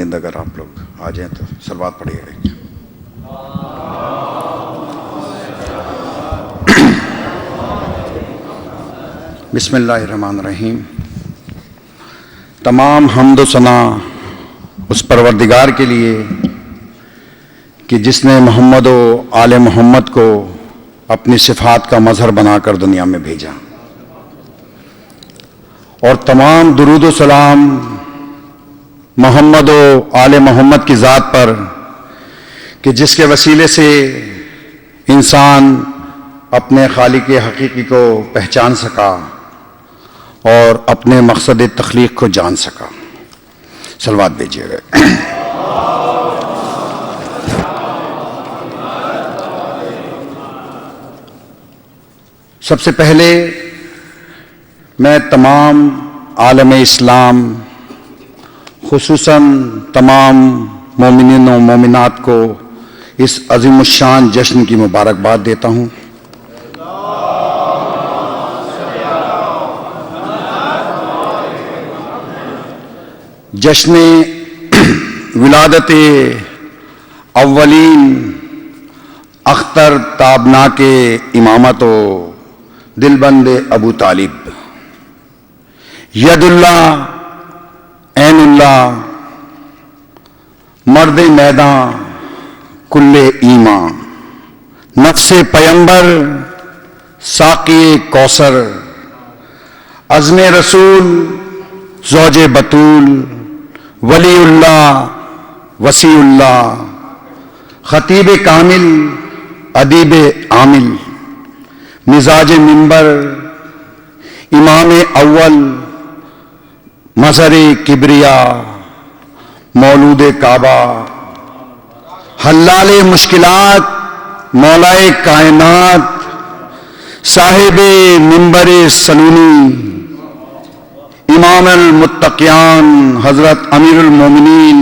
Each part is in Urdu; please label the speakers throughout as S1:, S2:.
S1: خواندند اگر آپ لوگ آ جائیں تو صلوات پڑھیے گا. بسم اللہ الرحمن الرحیم. تمام حمد و ثنا اس پروردگار کے لیے کہ جس نے محمد و آل محمد کو اپنی صفات کا مظہر بنا کر دنیا میں بھیجا، اور تمام درود و سلام محمد و آل محمد کی ذات پر کہ جس کے وسیلے سے انسان اپنے خالق حقیقی کو پہچان سکا اور اپنے مقصد تخلیق کو جان سکا. صلوات بھیجیے گا. سب سے پہلے میں تمام عالم اسلام خصوصاً تمام مومنین و مومنات کو اس عظیم الشان جشن کی مبارکباد دیتا ہوں. جشن ولادت اولین اختر تابناک امامت و دلبند ابو طالب، ید اللہ عین اللہ مرد میدان کل ایمان، نفس پیمبر ساقی کوثر، عزم رسول زوج بطول، ولی اللہ وسیع اللہ، خطیب کامل ادیب عامل، مزاج منبر امام اول، مظہر کبریا مولود کعبہ، حلال مشکلات مولائے کائنات، صاحب منبر سنونی، امام المتقیان حضرت امیر المومنین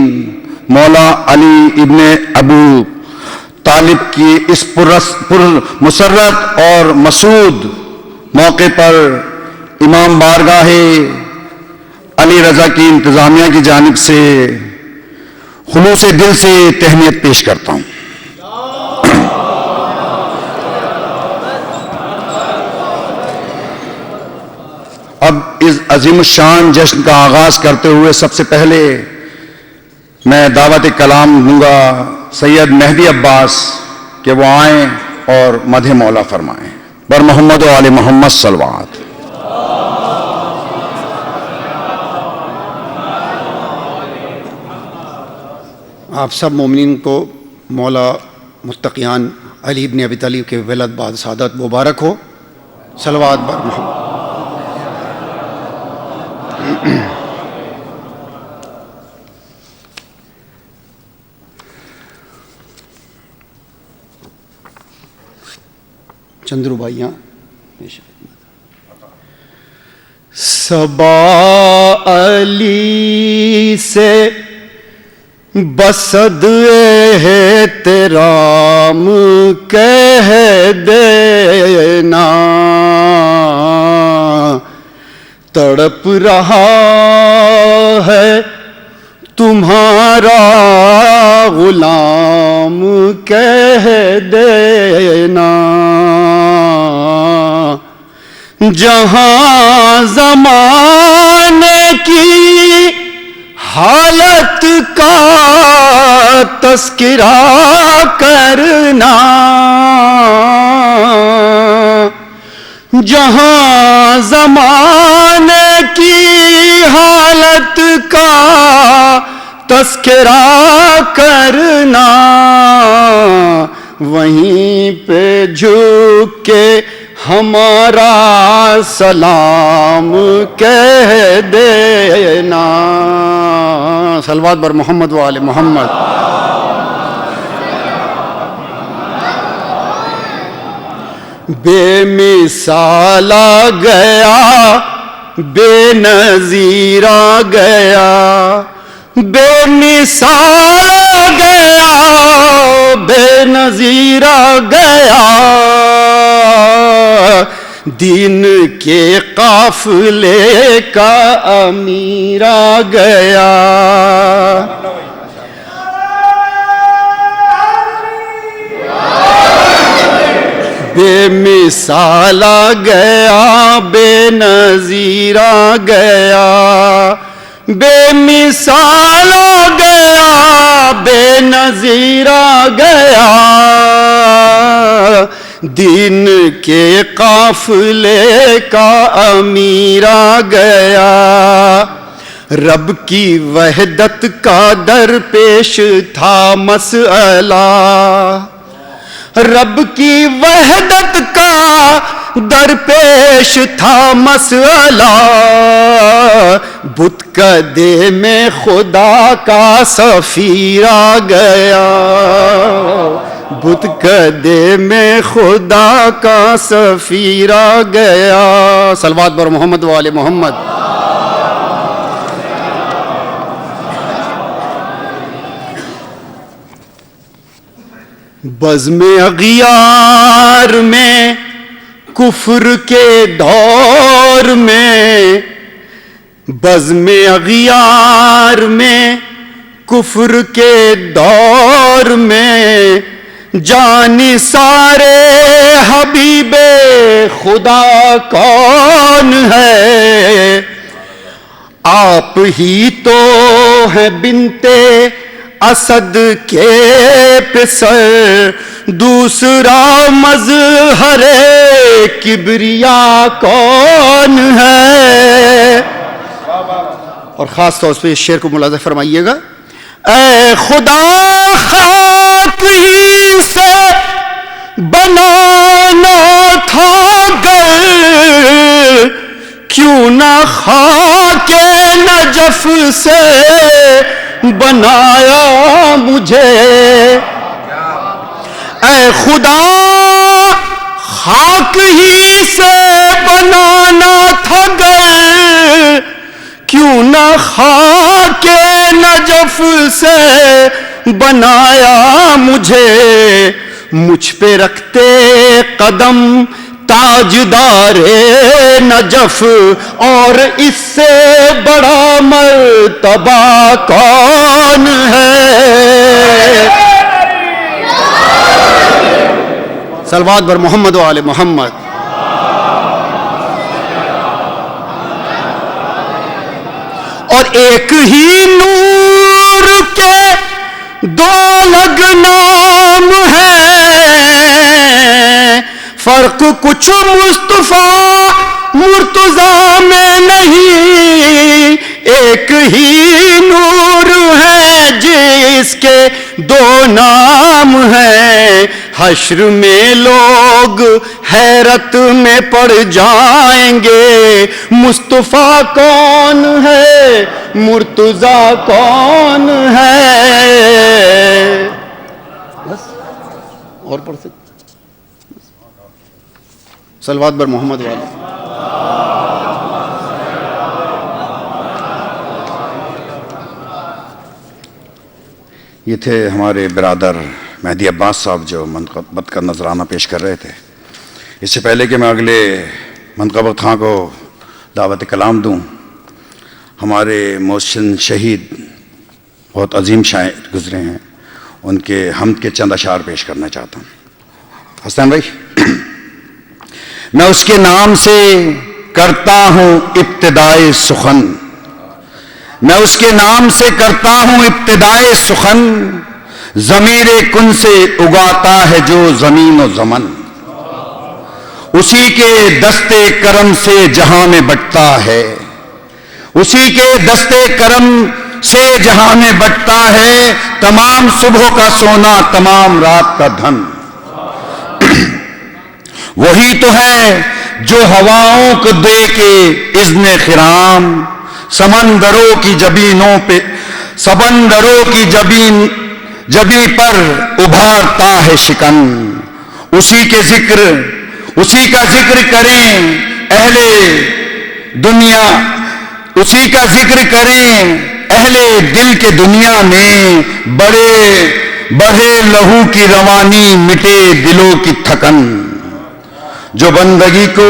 S1: مولا علی ابن ابو طالب کی اس پر مسرت اور مسعود موقع پر امام بارگاہ علی رضا کی انتظامیہ کی جانب سے خلوص دل سے تہنیت پیش کرتا ہوں. اب اس عظیم الشان جشن کا آغاز کرتے ہوئے سب سے پہلے میں دعوت کلام دوں گا سید مہدی عباس کہ وہ آئیں اور مدح مولا فرمائیں. بر محمد و آل محمد صلوات.
S2: آپ سب مومنین کو مولا متقیان علی ابن ابی طالب کے ولادت بعد سعادت مبارک ہو. صلوات بر محمد. چندرو بھائیاں صبا علی سے بسد احترام کہہ دینا، تڑپ رہا ہے تمہارا غلام کہہ دینا، جہاں زمانے کی حالت کا تذکرہ کرنا، جہاں زمانے کی حالت کا تذکرہ کرنا، وہیں پہ جھک کے ہمارا سلام کہہ دینا. صلوات بر محمد و آل محمد. بے مثال آ گیا، بے نظیر آ گیا، بے مثال آ گیا، بے نظیر آ گیا، دین کے قافلے کا امیر آ گیا، بے مثال آ گیا، بے نظیر آ گیا، بے مثال آ گیا، بے نظیر آ گیا، دین کے قافلے کا امیر آ گیا، رب کی وحدت کا درپیش تھا مسئلہ، رب کی وحدت کا درپیش تھا مسئلہ، بت کدے میں خدا کا سفیر آ گیا، بت کدے میں خدا کا سفیر آ گیا۔ صلوات بر محمد و آل محمد۔ بزم اغیار میں کفر کے دور میں، بزم اغیار میں کفر کے دور میں، جان سارے حبیب خدا کون ہے؟ آپ ہی تو ہیں بنتے اسد کے پسر، دوسرا مظہر کبریا کون ہے؟ اور خاص طور پہ اس شعر کو ملاحظہ فرمائیے گا۔ اے خدا خاک ہی سے بنانا تھا گر، کیوں نہ خاک نجف سے بنایا مجھے؟ اے خدا خاک ہی سے بنانا تھا گر، کیوں نہ خاک نجف سے بنایا مجھے؟ مجھ پہ رکھتے قدم تاجدار نجف، اور اس سے بڑا مرتبہ کون ہے؟ صلوات بر محمد و آل محمد۔ اور ایک ہی نور کے دو الگ نام ہیں، فرق کچھ مصطفیٰ مرتضیٰ میں نہیں، ایک ہی نور ہے جس کے دو نام ہیں، حشر میں لوگ حیرت میں پڑ جائیں گے، مصطفیٰ کون ہے، مرتضیٰ کون ہے؟ بس اور پڑھ سکتے؟ صلوات بر محمد والے۔
S1: یہ تھے ہمارے برادر مہدی عباس صاحب جو منقبت کا نذرانہ پیش کر رہے تھے۔ اس سے پہلے کہ میں اگلے منقبت خاں کو دعوت کلام دوں، ہمارے محسن شہید بہت عظیم شاعر گزرے ہیں، ان کے حمد کے چند اشعار پیش کرنا چاہتا ہوں۔ حسین بھائی، میں اس کے نام سے کرتا ہوں ابتدائے سخن، میں اس کے نام سے کرتا ہوں ابتدائے سخن، ضمیر کن سے اگاتا ہے جو زمین و زمن، اسی کے دستے کرم سے جہاں میں بٹتا ہے، اسی کے دستے کرم سے جہاں میں بٹتا ہے، تمام صبح کا سونا تمام رات کا دھن، وہی تو ہے جو ہواؤں کو دے کے اذن خرام، سمندروں کی جبینوں پہ، سمندروں کی جبیں پر ابھارتا ہے شکن، اسی کا ذکر کریں اہل دنیا، اسی کا ذکر کریں اہل دل کے دنیا میں، بڑھے لہو کی روانی مٹے دلوں کی تھکن، جو بندگی کو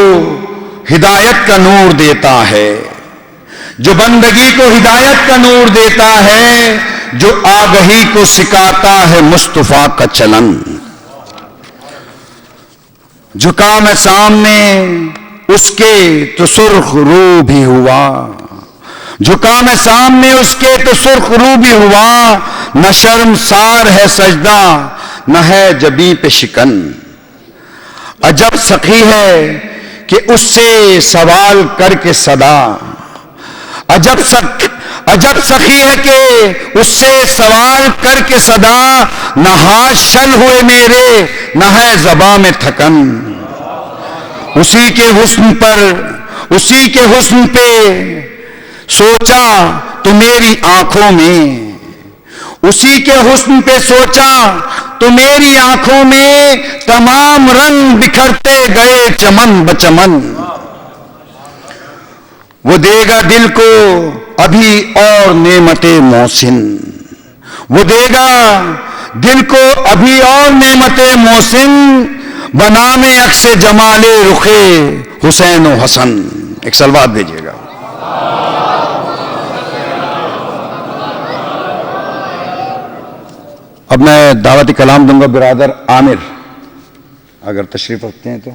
S1: ہدایت کا نور دیتا ہے، جو بندگی کو ہدایت کا نور دیتا ہے، جو آگہی کو سکھاتا ہے مصطفیٰ کا چلن، جھکا میں سامنے اس کے تو سرخ رو بھی ہوا، جھکا میں سامنے اس کے تو سرخ رو بھی ہوا، نہ شرمسار ہے سجدہ نہ ہے جبیں پہ شکن، عجب سخی ہے کہ اس سے سوال کر کے صدا، عجب سخی ہے کہ اس سے سوال کر کے صدا، نہ ہاتھ شل ہوئے میرے نہ ہے زباں میں تھکن، اسی کے حسن پہ سوچا تو میری آنکھوں میں، اسی کے حسن پہ سوچا تو میری آنکھوں میں تمام رنگ بکھرتے گئے چمن بچمن، وہ دے گا دل کو ابھی اور نعمت محسن، وہ دے گا دل کو ابھی اور نعمت محسن، بنام عکس جمال رخ حسین و حسن۔ ایک سلوات بھیجیے گا۔ اب میں دعوتی کلام دوں گا برادر عامر، اگر تشریف رکھتے ہیں تو،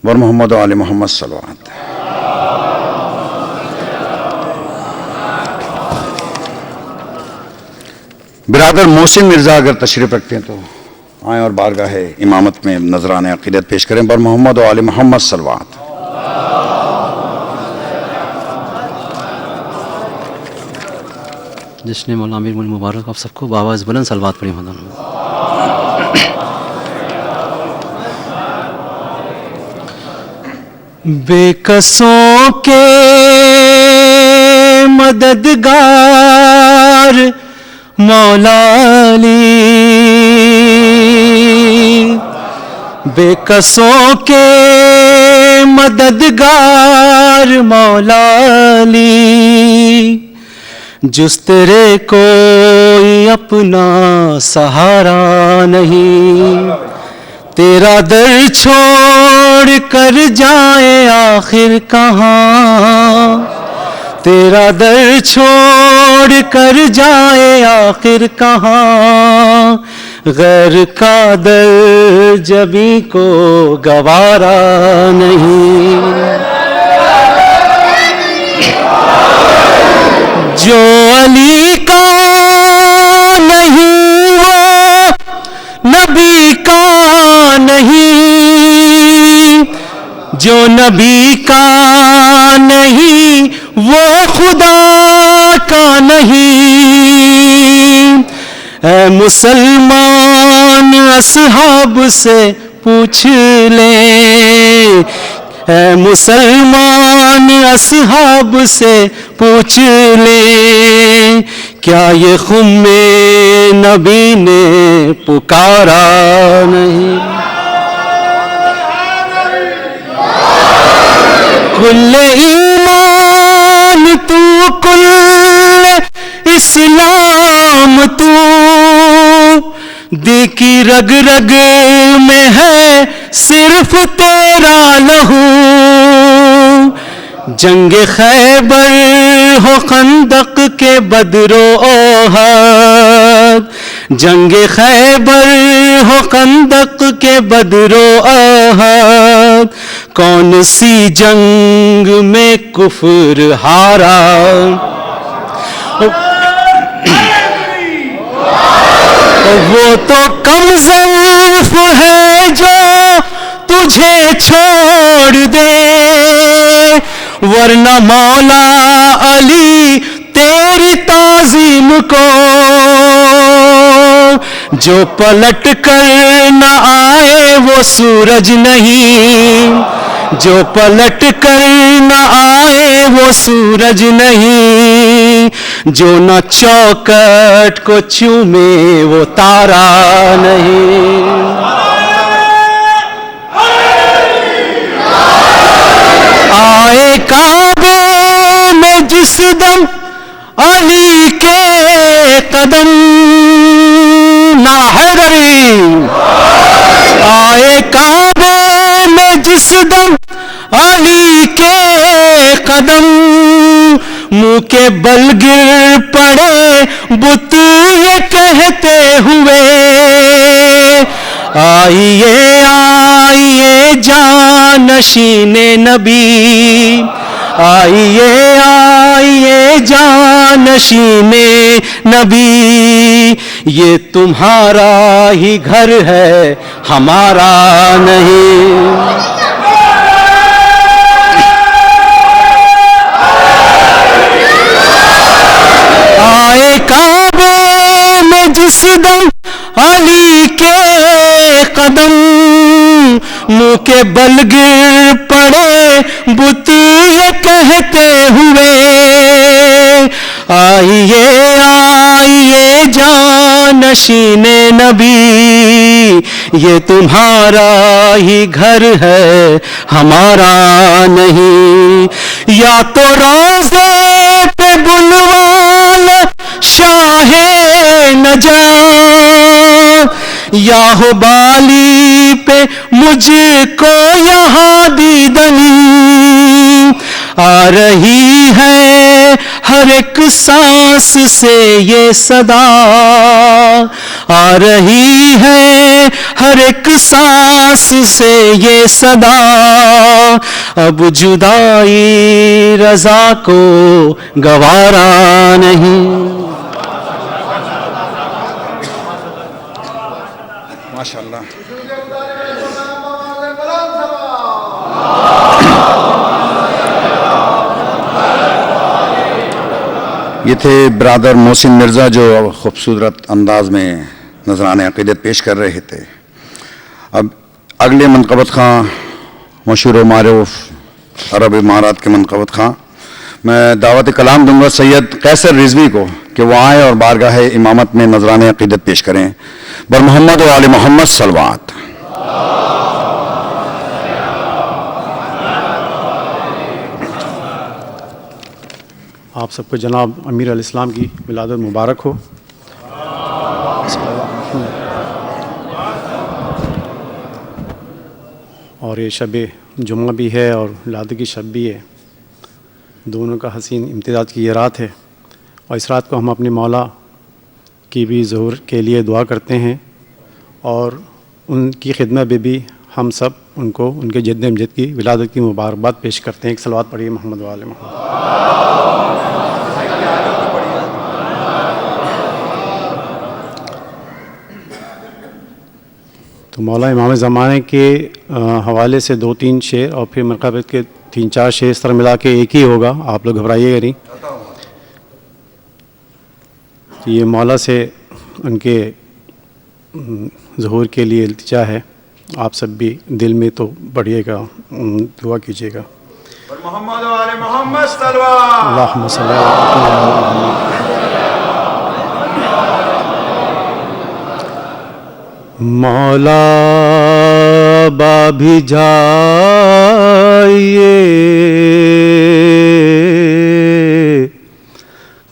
S1: ور محمد و آل محمد صلوات۔ برادر محسن مرزا اگر تشریف رکھتے ہیں تو آئیں اور بارگاہ امامت میں نذران عقیدت پیش کریں، ور محمد و آل محمد صلوات۔
S3: جشن مولانا امیر مبارک آپ سب کو بآواز بلند صلوات پڑھی مولانا۔ بے کسوں کے مددگار مولا علی، بے کسوں کے مددگار مولا علی، جس تیرے کوئی اپنا سہارا نہیں، تیرا در چھوڑ کر جائے آخر کہاں، تیرا در چھوڑ کر جائے آخر کہاں، غیر کا در جبیں کو گوارا نہیں، جو علی کا نہیں وہ نبی کا نہیں، جو نبی کا نہیں وہ خدا کا نہیں، اے مسلمان اصحاب سے پوچھ لے، اے مسلمان اصحاب سے پوچھ لے، کیا یہ خم نبی نے پکارا نہیں، کل ایمان تو کل اسلام تو، دیکھی رگ رگ میں ہے صرف تیرا لہو، جنگ خیبر ہو خندق کے بدر و احد، جنگ خیبر ہو خندق کے بدر و احد، کون سی جنگ میں کفر ہارا، وہ تو کم ضعیف ہے جو تجھے چھوڑ دے، ورنہ مولا علی تیری تعظیم کو جو پلٹ کر نہ آئے وہ سورج نہیں، جو پلٹ کر نہ آئے وہ سورج نہیں، جو نہ چوکٹ کو چومے وہ تارا نہیں، آئے کعبے میں جس دم علی کے قدم، نہ حیدری، آئے کعبے میں جس دم علی کے قدم، منہ کے بل گر پڑے بت یہ کہتے ہوئے، آئیے آئیے جانشین نبی، آئیے آئیے جانشین نبی، یہ تمہارا ہی گھر ہے ہمارا نہیں۔ آئے کعبے میں جس دم علی کے قدم، منہ کے بل گر پڑے بت یہ کہتے ہوئے، آئیے آئیے جانشین نبی، یہ تمہارا ہی گھر ہے ہمارا نہیں۔ یا تو روضے پہ بلوان شاہ نجا، یا ہو بالی پہ مجھ کو یہاں دیدنی، آ رہی ہے ہر ایک سانس سے یہ صدا، آ رہی ہے ہر ایک سانس سے یہ صدا، اب جدائی رضا کو گوارا نہیں۔
S1: ماشاءاللہ۔ یہ تھے برادر محسن مرزا جو خوبصورت انداز میں نذرانِ عقیدت پیش کر رہے تھے۔ اب اگلے منقبت خواں مشہور و معروف عرب امارات کے منقبت خواں، میں دعوت کلام دوں گا سید قیصر رضوی کو کہ وہ آئیں اور بارگاہ امامت میں نذرانِ عقیدت پیش کریں۔ بر محمد و آل محمد صلوات۔
S4: آپ سب کو جناب امیر علیہ السلام کی ولادت مبارک ہو۔ اور یہ شب جمعہ بھی ہے اور ولادت کی شب بھی ہے، دونوں کا حسین امتزاج کی یہ رات ہے، اور اس رات کو ہم اپنے مولا کی بھی ظہور کے لیے دعا کرتے ہیں، اور ان کی خدمت میں بھی ہم سب ان کو ان کے جد امجد کی ولادت کی مبارکباد پیش کرتے ہیں۔ ایک صلوات پڑھیے محمد و آل محمد۔ تو مولا امام زمانے کے حوالے سے 2-3 شعر اور پھر مرقبت کے 3-4 شعر اس طرح ملا کے ایک ہی ہوگا، آپ لوگ گھبرائیے گا نہیں۔ تو یہ مولا سے ان کے ظہور کے لیے التجا ہے، آپ سب بھی دل میں تو پڑھیے گا، دعا کیجیے گا۔
S1: محمد و آل محمد صلوات۔
S4: اللہم صلی اللہ علیہ وسلم۔ مولا بابھی جائیے،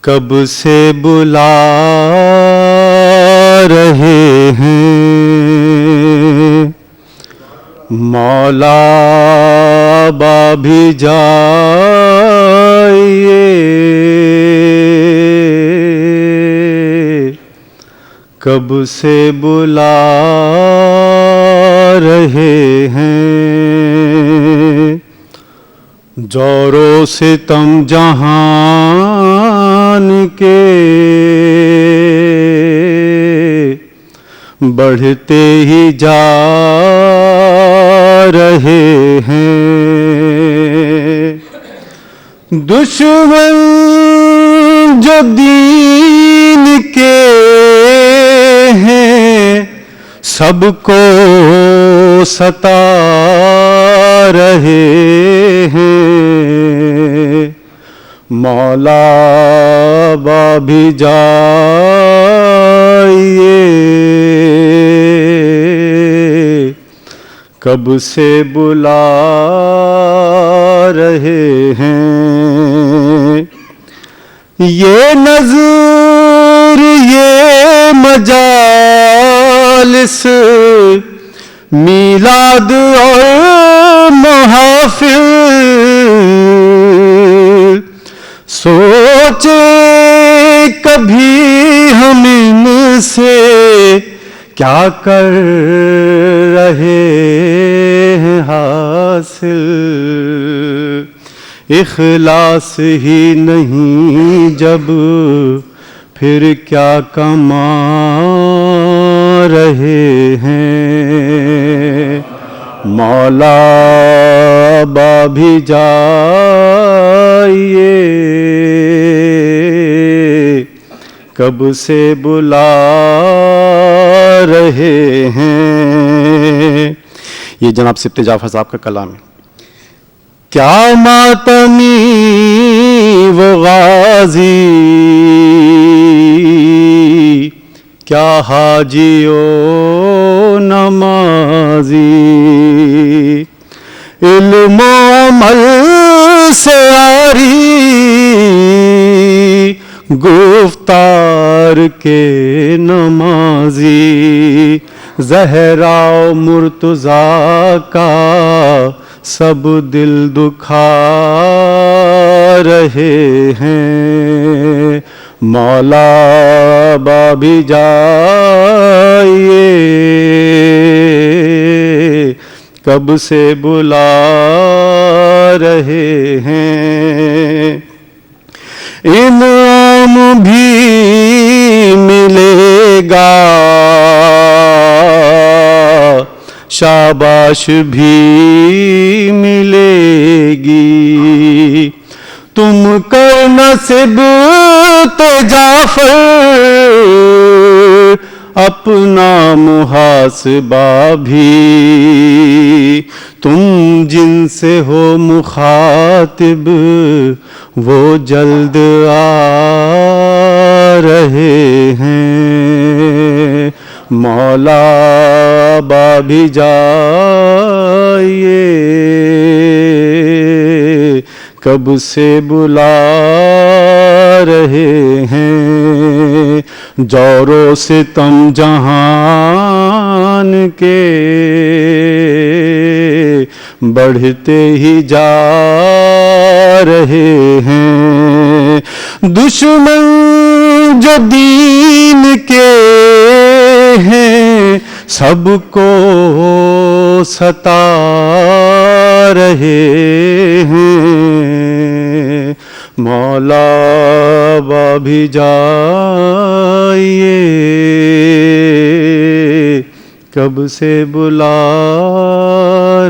S4: کب سے بلا رہے ہیں، مولا بابھی جائیے، کب سے بلا رہے ہیں، جور و ستم جہان کے بڑھتے ہی جا رہے ہیں، دشمن جو دین کے ہیں سب کو ستا رہے ہیں، مولا بابھی جائیے، کب سے بلا رہے ہیں، یہ نظر یہ مجالس میلاد اور محافل
S3: سوچے کبھی ہم ان سے کیا کر رہے ہیں حاصل، اخلاص ہی نہیں جب پھر کیا کما رہے ہیں۔ مولا با بھی جائیے، کب سے بلا رہے ہیں۔
S4: یہ جناب سبت جعفر صاحب کا کلام ہے۔
S3: کیا ماتمی وہ غازی، کیا حاجی و نمازی، علم و عمل سے عاری، گفتار کے نمازی، زہرا و مرتضیٰ کا سب دل دکھا رہے ہیں۔ مولا با بھی جائیے، کب سے بلا رہے ہیں۔ انعام بھی ملے گا، شاباش بھی ملے گی، تم کر نصب تو جعفر اپنا محاسبہ بھی، تم جن سے ہو مخاطب وہ جلد آ رہے ہیں۔ مولا با بھی جائیے، کب سے بلا رہے ہیں۔ جور و ستم جہان کے بڑھتے ہی جا رہے ہیں، دشمن جو دین کے ہیں سب کو ستا رہے ہیں۔ مولا با بھی جائیے، کب سے بلا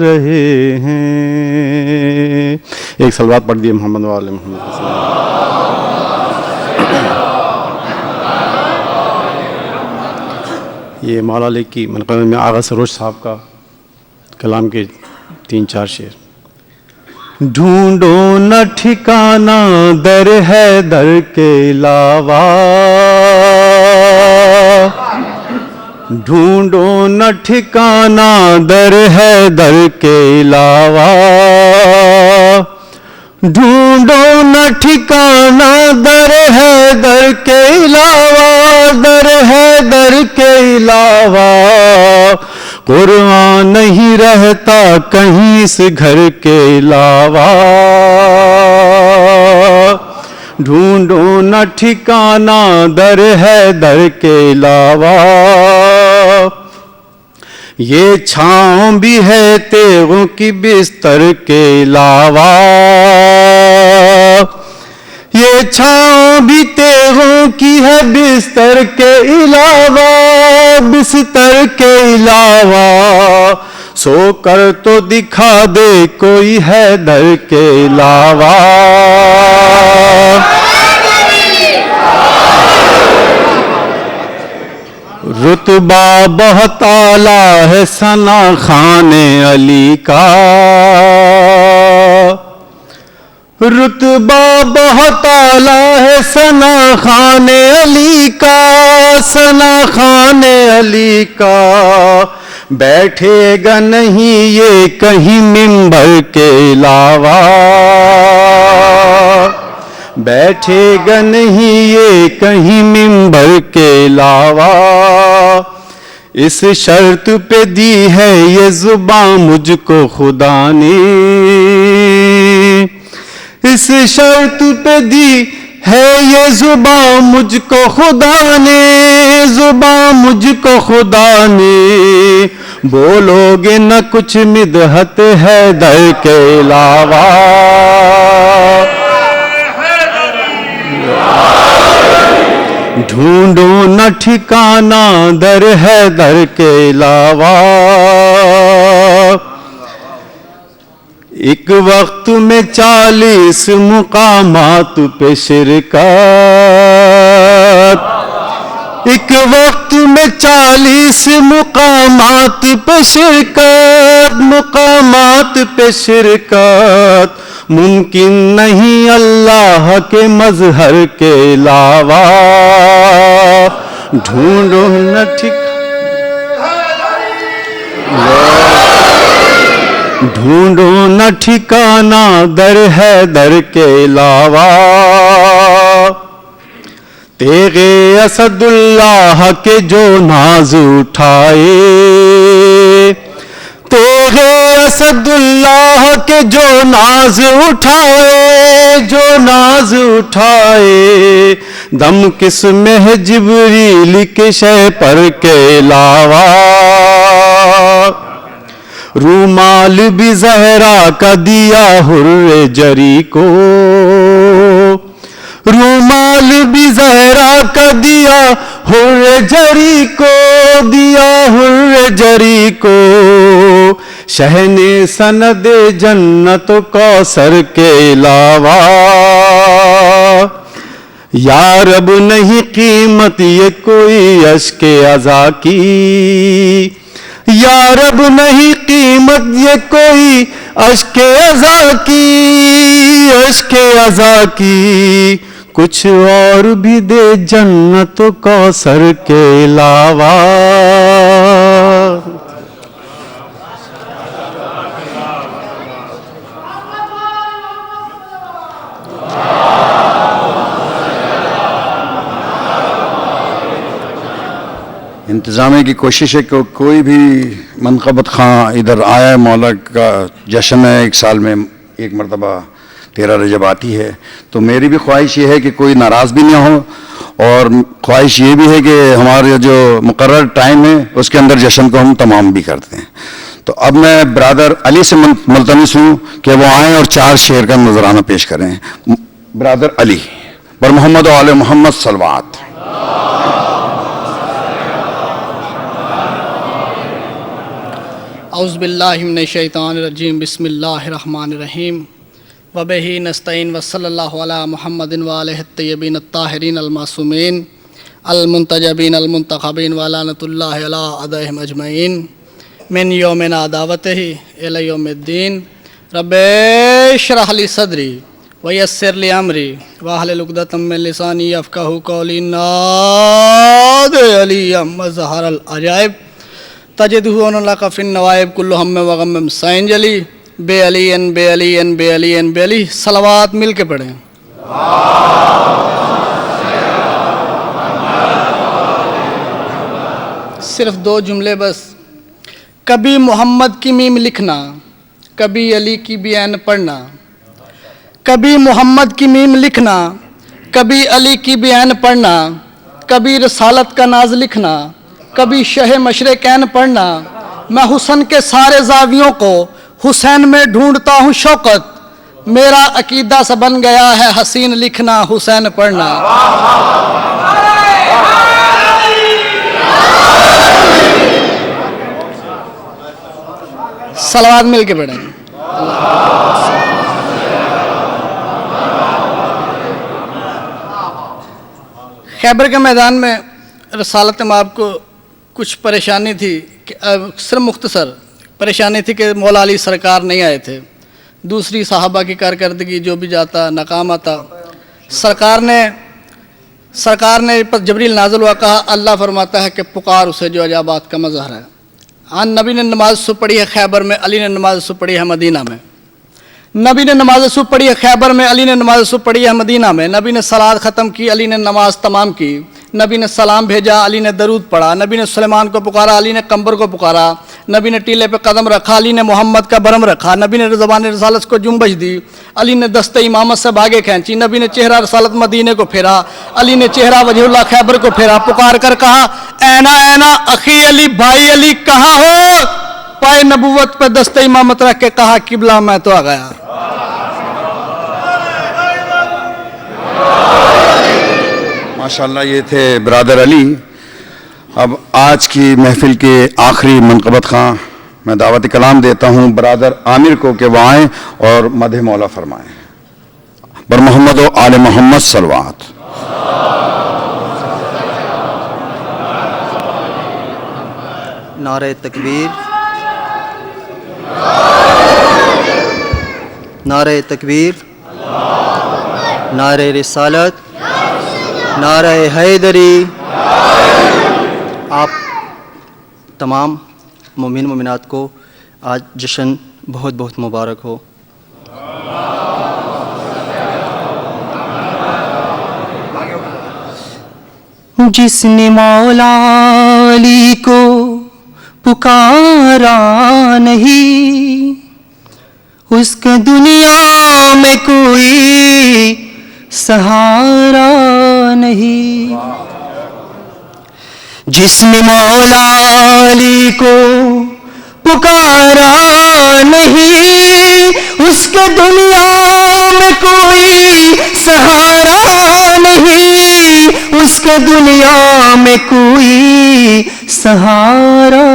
S3: رہے ہیں۔
S4: ایک صلوات پڑھ دیے محمد و آل محمد صلی اللہ علیہ وسلم۔ یہ مولا علی کی منقبت میں آغا سروش صاحب کا کلام کے 3-4 شعر۔
S3: ڈھونڈو نہ ٹھکانہ در ہے در کے علاوہ، ڈھونڈو نہ ٹھکانہ در ہے در کے علاوہ، ڈھونڈو نہ ٹھکانہ در ہے در کے علاوہ، در ہے در کے علاوہ، قرآن نہیں رہتا کہیں اس گھر کے علاوہ، ڈھونڈو نہ ٹھکانہ در ہے در کے علاوہ، یہ چھاؤں بھی ہے تیغوں کی بستر کے علاوہ، یہ چھاؤں بھی تیغوں کی ہے بستر کے علاوہ، بستر کے علاوہ، سو کر تو دکھا دے کوئی ہے در کے علاوہ۔ رتبہ بہت اعلیٰ ہے ثنا خان علی کا، رتبہ بہت اعلیٰ ہے ثنا خان علی کا، ثنا خان علی کا، بیٹھے گا نہیں یہ کہیں منبر کے علاوہ، بیٹھے گا نہیں یہ کہیں منبر کے علاوہ، اس شرط پہ دی ہے یہ زباں مجھ کو خدا نے، اس شرط پہ دی ہے یہ زباں مجھ کو خدا نے، زباں مجھ کو خدا نے، بولو گے نہ کچھ مدحت حیدر کے علاوہ، ڈھونڈو نہ ٹھکانہ در حیدر کے علاوہ۔ ایک وقت میں 40 مقامات پہ شرکت، ایک وقت میں 40 مقامات پہ شرکت، مقامات پہ شرکت ممکن نہیں اللہ کے مظہر کے علاوہ، ڈھونڈو نہ ڈھونڈو نہ ٹھکانہ در حیدر کے علاوہ، تیغے اسد اللہ کے جو ناز اٹھائے، تیغے اسد اللہ کے جو ناز اٹھائے، جو ناز اٹھائے، دم کس میں ہے جبریل کے شہ پر کے علاوہ، رومال بھی زہرا کا دیا حر جری کو، رومال بھی زہرا کا دیا حر جری کو، دیا حر جری کو، شہن سند جنت و کوثر کے علاوہ، یا رب نہیں قیمت یہ کوئی اشک عزا کی، یا رب نہیں قیمت یہ کوئی اشک عزا کی، اشک عزا کی، کچھ اور بھی دے جنت و کوثر کے علاوہ۔
S1: انتظامیہ کی کوشش ہے کہ کوئی بھی منقبت خاں ادھر آیا ہے، مولا کا جشن ہے، ایک سال میں ایک مرتبہ 13 رجب آتی ہے، تو میری بھی خواہش یہ ہے کہ کوئی ناراض بھی نہ ہو، اور خواہش یہ بھی ہے کہ ہمارے جو مقرر ٹائم ہے اس کے اندر جشن کو ہم تمام بھی کرتے ہیں۔ تو اب میں برادر علی سے ملتمس ہوں کہ وہ آئیں اور 4 شعر کا نذرانہ پیش کریں۔ برادر علی بر محمد و آل محمد صلوات۔
S5: اعوذ باللہ من الشیطان الرجیم، بسم اللہ الرحمن الرحیم، وبہ نستعین وصلی اللہ علی محمد وآلہ الطیبین الطاہرین المعصومین المنتجبین المنتخبین ولعنۃ اللہ علی اعدائہم اجمعین من یومنا دعوتہ الی یوم الدین۔ رب اشرح لی صدری ویسر لی امری واحلل عقدۃ من لسانی یفقہوا قولی، ناد علی مظہر العجائب تجدہ لک فی النوائب کل ہم و غم سین جلی، بے علی ان بے علی ان بے علی ان بے علی۔ صلوات مل کے پڑھیں۔ صرف 2 جملے بس۔ کبھی محمد کی میم لکھنا، کبھی علی کی بھی عین پڑھنا، کبھی محمد کی میم لکھنا، کبھی علی کی بھی عین پڑھنا، کبھی رسالت کا ناز لکھنا، کبھی شہ مشرقین پڑھنا۔ میں حسن کے سارے زاویوں کو حسین میں ڈھونڈتا ہوں شوقت، میرا عقیدہ سا بن گیا ہے حسین لکھنا حسین پڑھنا۔ صلوات مل کے پڑھیں۔ خیبر کے میدان میں رسالت مآب کو کچھ پریشانی تھی، صرف مختصر پریشانی تھی کہ مولا علی سرکار نہیں آئے تھے، دوسری صحابہ کی کارکردگی جو بھی جاتا ناکام آتا۔ سرکار نے پر جبریل نازل ہوا، کہا اللہ فرماتا ہے کہ پکار اسے جو عجابات کا مظہر ہے۔ نبی نے نماز صبح پڑھی ہے خیبر میں، علی نے نماز صبح پڑھی ہے مدینہ میں۔ نبی نے نماز صبح پڑھی ہے خیبر میں، علی نے نماز صبح پڑھی ہے مدینہ میں۔ نبی نے صلات ختم کی، علی نے نماز تمام کی۔ نبی نے سلام بھیجا، علی نے درود پڑھا، نبی نے سلیمان کو پکارا، علی نے قمبر کو پکارا، نبی نے ٹیلے پہ قدم رکھا، علی نے محمد کا برم رکھا، نبی نے زبان رسالت کو جنبش دی، علی نے دست امامت سے بھاگے کھینچی، نبی نے چہرہ رسالت مدینے کو پھیرا، علی نے چہرہ وجہ اللہ خیبر کو پھیرا، پکار کر کہا اینا اینا اخی علی، بھائی علی کہاں ہو؟ پائے نبوت پہ دست امامت رکھ کے کہا قبلہ میں تو آ گیا۔
S1: ماشاءاللہ یہ تھے برادر علی۔ اب آج کی محفل کے آخری منقبت خواں میں دعوت کلام دیتا ہوں برادر عامر کو کہ وہ آئیں اور مدح مولا فرمائیں۔ بر محمد و آل محمد صلوات۔
S6: نعرہ تکبیر، نعرہ تکبیر، نعرہ رسالت، نعرہ حیدری۔ آپ تمام مومن مومنات کو آج جشن بہت بہت مبارک ہو۔
S3: جس نے مولا علی کو پکارا نہیں، اس کا دنیا میں کوئی سہارا نہیں۔ جس نے مولا علی کو پکارا نہیں، اس کے دنیا میں کوئی سہارا نہیں، اس کے دنیا میں کوئی سہارا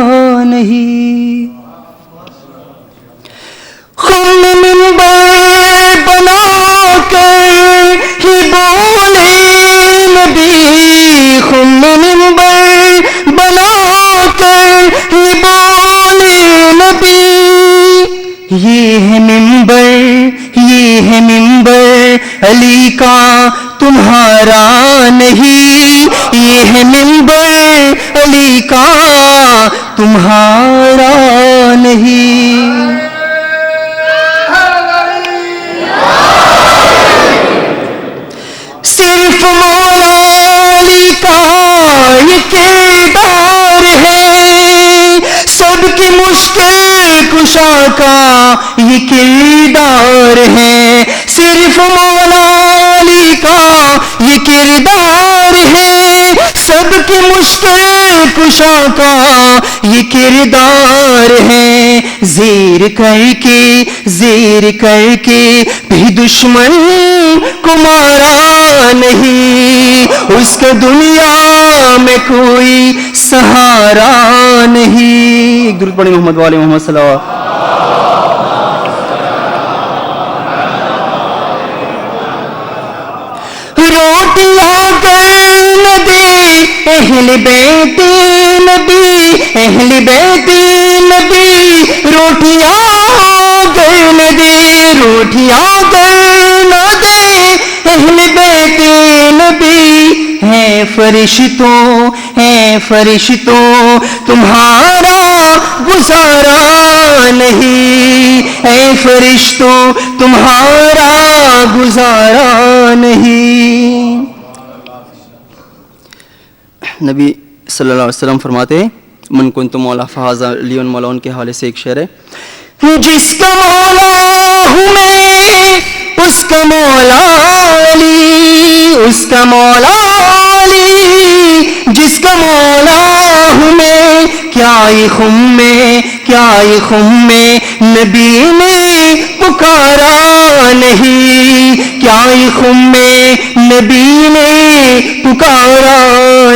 S3: نہیں۔ خم منبر بنا کر ہی بولے نبی، خم منبر بنا کر ہی بولے نبی، یہ ہے منبر، یہ ہے منبر علی کا تمہارا نہیں، یہ ہے منبر علی کا تمہارا نہیں۔ صرف مولا علی کا یہ کردار ہے، سب کی مشکل کشا کا یہ کردار ہے، صرف مولا علی کا یہ کردار ہے، سب کی مشکل کشا کا یہ کردار ہے۔ زیر کر کے بھی دشمن کو مارا نہیں، اس کے دنیا میں کوئی سہارا نہیں۔
S6: درود پڑھیں محمد والے محمد صلی اللہ علیہ وسلم۔
S3: روٹیاں گرم دے اہل بیت نبی، اہل بیت نبی، روٹیاں گرم دے، روٹیاں گرم دے اہل بیت نبی، ہے فرشتوں تمہارا گزارا نہیں، اے فرشتوں تمہارا گزارا نہیں۔
S6: نبی صلی اللہ علیہ وسلم فرماتے ہیں من کنت مولا فہذا علی مولا، ان کے حوالے سے ایک شعر ہے،
S3: جس کا مولا ہوں میں اس کا مولا علی، اس کا مولا علی، جس کا مولا ہوں میں، کیا ہی خم میں نبی نے پکارا نہیں، کیا ہی خم میں نبی نے پکارا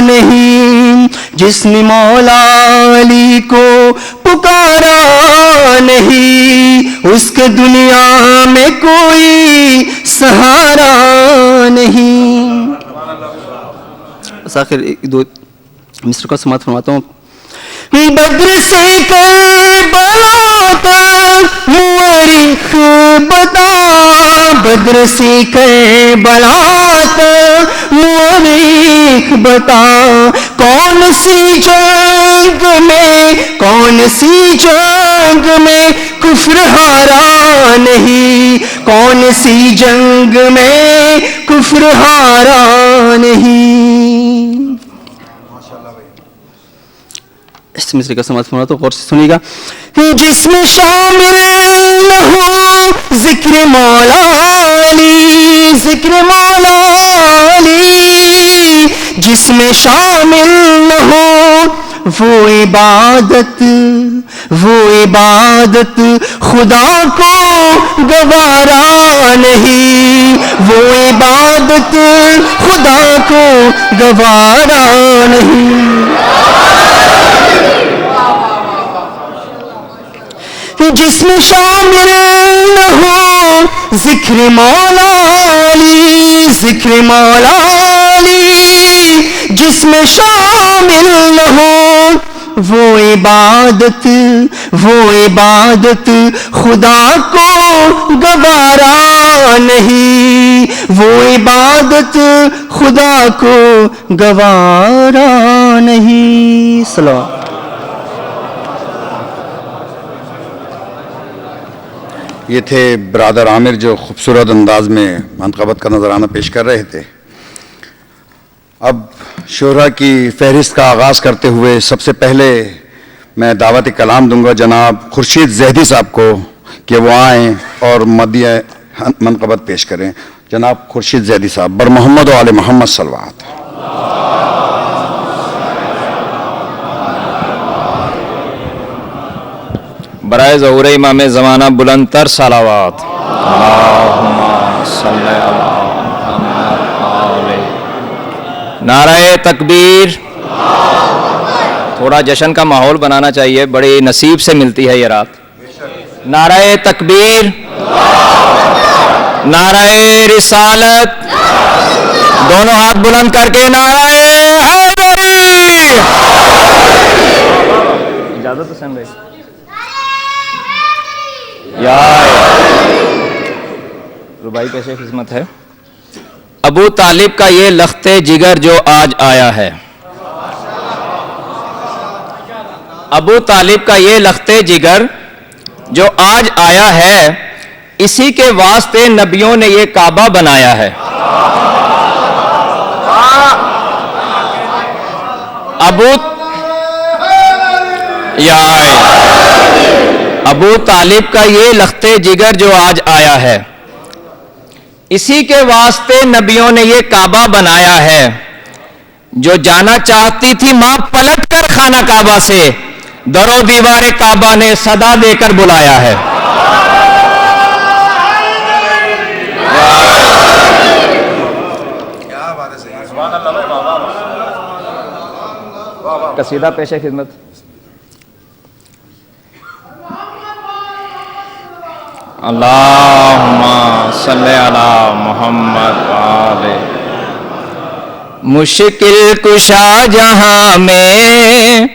S3: نہیں۔ جس نے مولا علی کو پکارا نہیں، اس کے دنیا میں کوئی سہارا نہیں۔
S6: آخر ایک دو مصر کا سماعت فرماتا ہوں۔
S3: بدر سے کربلا تک مورخ بتا، بدر سے کربلا تک مورخ بتا، کون سی جنگ میں کفر ہارا نہیں، کون سی جنگ میں کفر ہارا نہیں۔
S6: اس مصرے کا سماعت فرماتا ہوں، غور سے سنیے گا.
S3: جس میں شامل نہ ہو ذکر مولا علی، ذکر مولا علی، جس میں شامل نہ ہو وہ عبادت خدا کو گوارا نہیں، وہ عبادت خدا کو گوارا نہیں. جس میں شامل نہ ہو ذکر مولا علی، ذکر مولا علی، جس میں شامل نہ ہو وہ عبادت خدا کو گوارا نہیں، وہ عبادت خدا کو گوارا نہیں. سلام.
S1: یہ تھے برادر عامر جو خوبصورت انداز میں منقبت کا نذرانہ پیش کر رہے تھے. اب شعراء کی فہرست کا آغاز کرتے ہوئے سب سے پہلے میں دعوت کلام دوں گا جناب خورشید زیدی صاحب کو کہ وہ آئیں اور مدیح منقبت پیش کریں. جناب خورشید زیدی صاحب بر محمد و آل محمد صلوات.
S7: برائے ظہور امام زمانہ بلند تر صلوات. اللہم صلی علی محمد. نعرہ تکبیر. تھوڑا جشن کا ماحول بنانا چاہیے، بڑی نصیب سے ملتی ہے یہ رات. نعرہ تکبیر، نعرہ رسالت، دونوں ہاتھ بلند کر کے نعرہ حیدری. اجازت حسین بھائی. ربائی پیش خدمت ہے. ابو طالب کا یہ لخت جگر جو آج آیا ہے، ابو طالب کا یہ لخت جگر جو آج آیا ہے، اسی کے واسطے نبیوں نے یہ کعبہ بنایا ہے. ابو طالب کا یہ لخت جگر جو آج آیا ہے، اسی کے واسطے نبیوں نے یہ کعبہ بنایا ہے. جو جانا چاہتی تھی ماں پلٹ کر خانہ کعبہ سے، در و دیوار کعبہ نے صدا دے کر بلایا ہے. قصیدہ پیش خدمت. اللہم صلی علی محمد وآلہ. مشکل کشا جہاں میں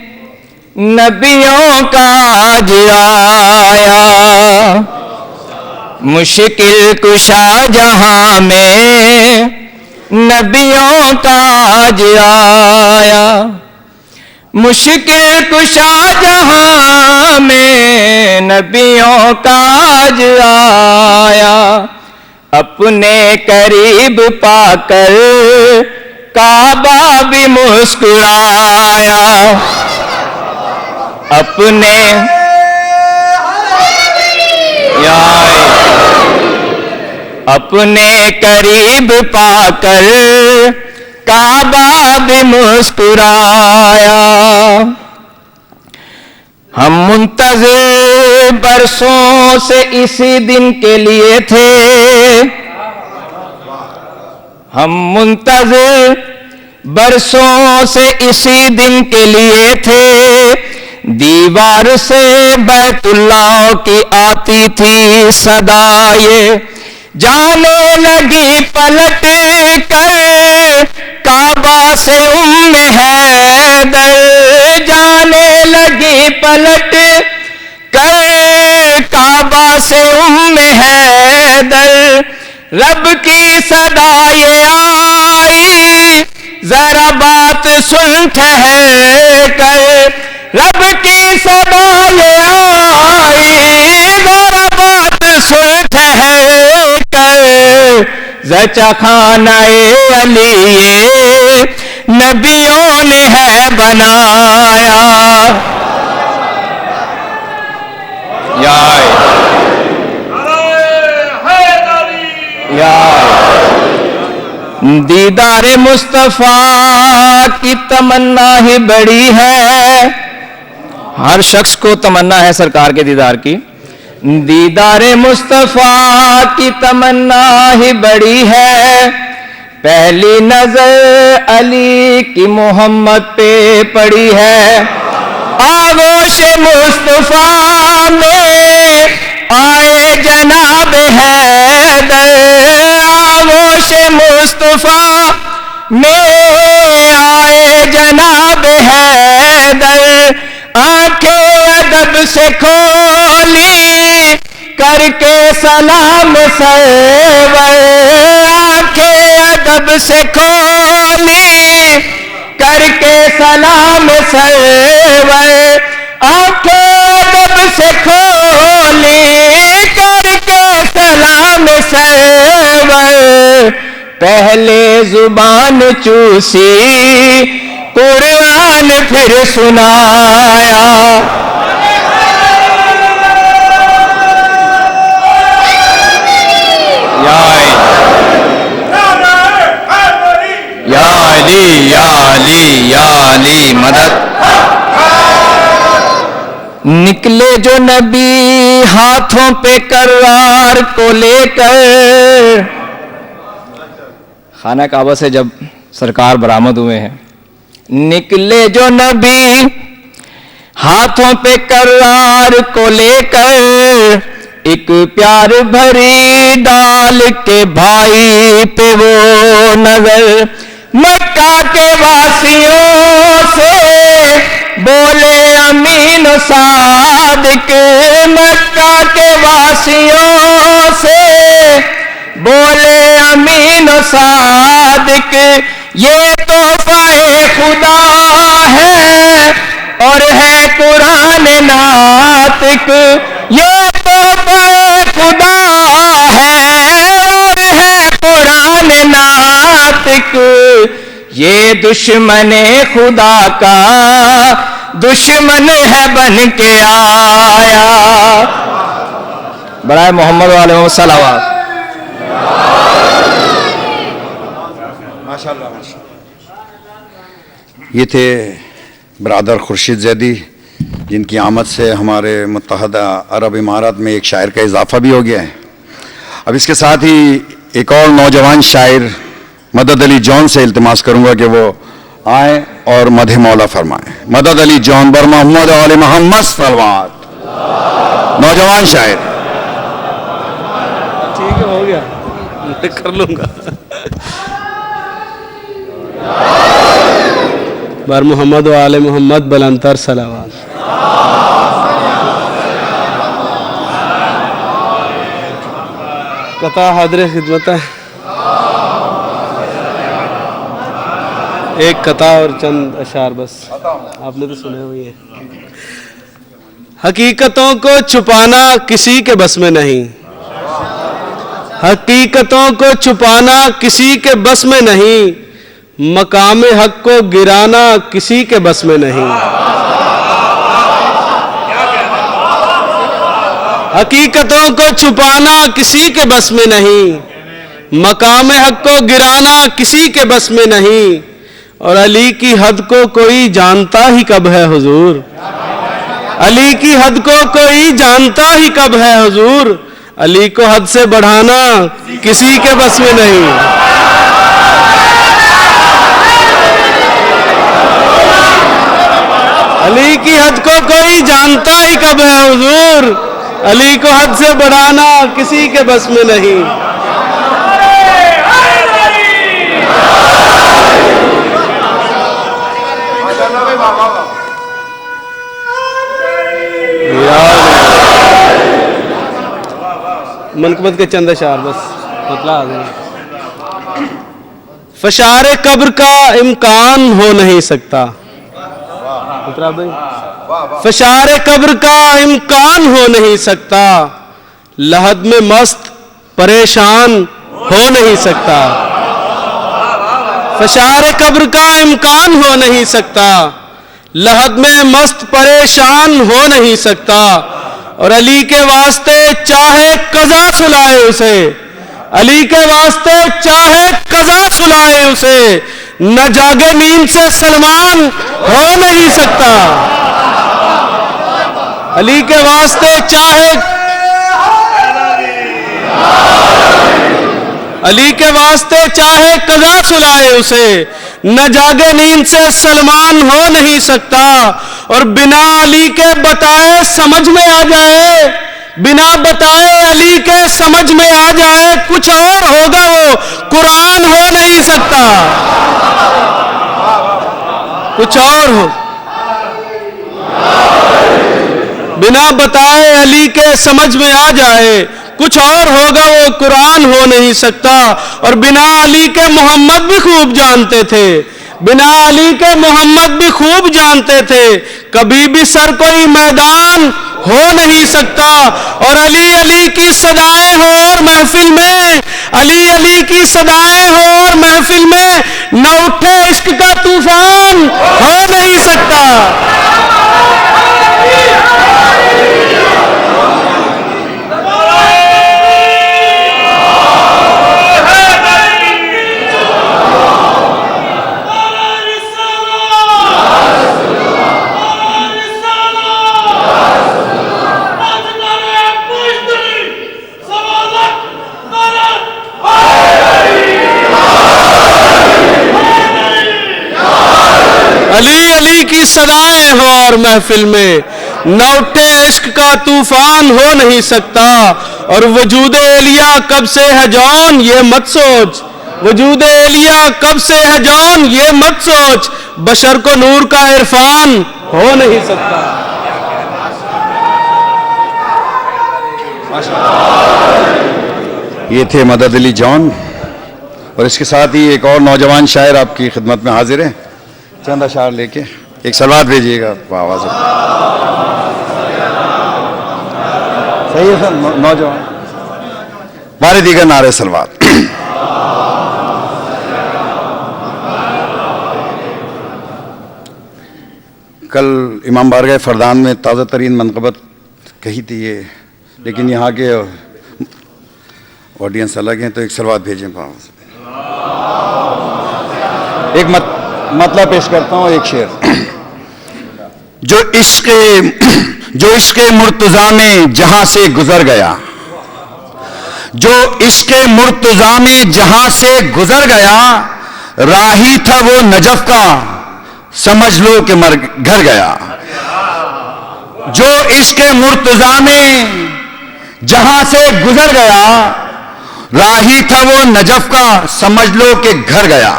S7: نبیوں کا آج آیا، مشکل کشا جہاں میں نبیوں کا آج آیا، مشکل کشا جہاں میں نبیوں کا آج آیا. اپنے قریب پا کر کعبہ بھی مسکرایا، اپنے قریب پا کر کعبہ بھی مسکرایا. ہم منتظر برسوں سے اسی دن کے لیے تھے، ہم منتظر برسوں سے اسی دن کے لیے تھے. دیوار سے بیت اللہ کی آتی تھی صدا، یہ جانے لگی پلٹ کر کعبہ سے حیدر، جانے لگی پلٹ کر کعبہ سے حیدر. رب کی صدا یہ آئی، ذرا بات سن ٹھہر کر. رب کی صدا یہ آئی، ذرا بات سن ٹھہر کر. زچہ خانہ علی نبیوں نے ہے بنایا، دیدار مصطفیٰ کی تمنا ہی بڑی ہے. ہر شخص کو تمنا ہے سرکار کے دیدار کی. دیدار مصطفیٰ کی تمنا ہی بڑی ہے. پہلی نظر علی کی محمد پہ پڑی ہے. آغوش مصطفیٰ میں آئے جناب حیدر. آغوش مصطفیٰ میں آئے جناب حیدر. آنکھیں ادب سے کھولی کر کے سلام سرور. آنکھیں ادب سے کھولی کر کے سلام سرور. آنکھیں ادب سے کھولی کر کے سلام سرور. پہلے زبان چوسی قرآن پھر سنایا. یا علی یا علی یا علی مدد. نکلے جو نبی ہاتھوں پہ کرار کو لے کر. خانہ کعبہ سے جب سرکار برآمد ہوئے ہیں, نکلے جو نبی ہاتھوں پہ کرار کو لے کر. ایک پیار بھری ڈال کے بھائی پہ وہ نظر. مکہ کے واسیوں سے بولے امین و صادق. مکہ کے واسیوں سے بولے امین و صادق. یہ تحفہ خدا ہے اور ہے قرآن ناطق. یہ تحفہ خدا ہے اور ہے قرآن ناطق. یہ دشمن خدا کا دشمن ہے بن کے آیا. برائے محمد علیہ وسلم.
S1: یہ تھے برادر خورشید زیدی, جن کی آمد سے ہمارے متحدہ عرب امارات میں ایک شاعر کا اضافہ بھی ہو گیا ہے. اب اس کے ساتھ ہی ایک اور نوجوان شاعر مدد علی جون سے التماس کروں گا کہ وہ آئیں اور مدح مولا فرمائیں. مدد علی جون بر محمد علی محمد صلوات. نوجوان شاعر.
S3: ٹھیک ہے, ہو گیا, میں کر لوں گا. بر محمد و آل محمد بلندتر صلوات. قطع حاضر خدمت ہے. ایک قطع اور چند اشعار بس, آپ نے تو سنے ہوئی ہیں. حقیقتوں کو چھپانا کسی کے بس میں نہیں. حقیقتوں کو چھپانا کسی کے بس میں نہیں. مقام حق کو گرانا کسی کے بس میں نہیں. حقیقتوں کو چھپانا کسی کے بس میں نہیں. مقام حق کو گرانا کسی کے بس میں نہیں. اور علی کی حد کو کوئی جانتا ہی کب ہے حضور. علی کی حد کو کوئی جانتا ہی کب ہے حضور. علی کو حد سے بڑھانا کسی کے بس میں نہیں. علی کی حد کو کوئی جانتا ہی کب ہے حضور. علی کو حد سے بڑھانا کسی کے بس میں نہیں. منقبت کے چند اشعار بس مطلع آ گئے. فشار قبر کا امکان ہو نہیں سکتا. فشار قبر کا امکان ہو نہیں سکتا. لحد میں مست پریشان ہو نہیں سکتا. فشار قبر کا امکان ہو نہیں سکتا. لحد میں مست پریشان ہو نہیں سکتا. اور علی کے واسطے چاہے قضا سلائے اسے علی کے واسطے چاہے قضا سلائے اسے، نہ جاگے نیند سے سلمان ہو نہیں سکتا۔ علی کے واسطے چاہے علی کے واسطے چاہے قضا سلائے اسے، نہ جاگے نیند سے سلمان ہو نہیں سکتا۔ اور بنا علی کے بتائے سمجھ میں آ جائے، بنا بتائے علی کے سمجھ میں آ جائے، کچھ اور ہوگا وہ قرآن ہو نہیں سکتا، کچھ اور ہو۔ بنا بتائے علی کے سمجھ میں آ جائے، کچھ اور ہوگا وہ قرآن ہو نہیں سکتا۔ اور بنا علی کے محمد بھی خوب جانتے تھے، بنا علی کے محمد بھی خوب جانتے تھے، کبھی بھی سر کوئی میدان ہو نہیں سکتا۔ اور علی علی کی صدائیں ہوں اور محفل میں، علی علی کی صدائیں ہوں اور محفل میں، نہ اٹھے عشق کا طوفان ہو نہیں سکتا۔ علی علی کی صدائیں ہوں اور محفل میں، نہ اٹھے عشق کا طوفان ہو نہیں سکتا۔ اور وجود ایلیا کب سے ہے جان یہ مت سوچ، وجود ایلیا کب سے ہے جان یہ مت سوچ، بشر کو نور کا عرفان ہو نہیں سکتا۔
S1: یہ تھے مدد علی جان، اور اس کے ساتھ ہی ایک اور نوجوان شاعر آپ کی خدمت میں حاضر ہے، چند اشعار لے کے ایک سلوات بھیجیے گا آواز۔ صحیح ہے سر، نوجوان بارے دیگر نعرے سلوات۔ کل امام بارگاہ فردان میں تازہ ترین منقبت کہی تھی یہ، لیکن یہاں کے آڈینس الگ ہیں، تو ایک سلوات بھیجیں آواز۔ ایک مطلب پیش کرتا ہوں، ایک شعر۔ جو عشق مرتضیٰ میں جہاں سے گزر گیا، جو عشق مرتضیٰ میں جہاں سے گزر گیا، راہی تھا وہ نجف کا سمجھ لو کہ گھر گیا۔ جو عشق مرتضیٰ میں جہاں سے گزر گیا، راہی تھا وہ نجف کا سمجھ لو کہ گھر گیا۔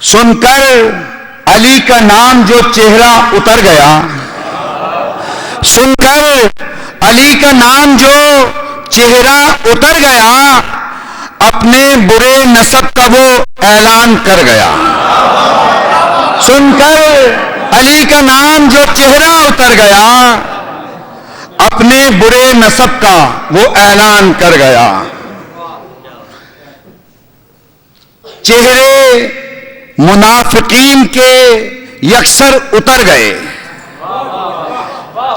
S1: سن کر علی کا نام جو چہرہ اتر گیا، سن کر علی کا نام جو چہرہ اتر گیا، اپنے برے نسب کا وہ اعلان کر گیا۔ سن کر علی کا نام جو چہرہ اتر گیا، اپنے برے نسب کا وہ اعلان کر گیا۔ چہرے منافقین کے یکسر اتر گئے،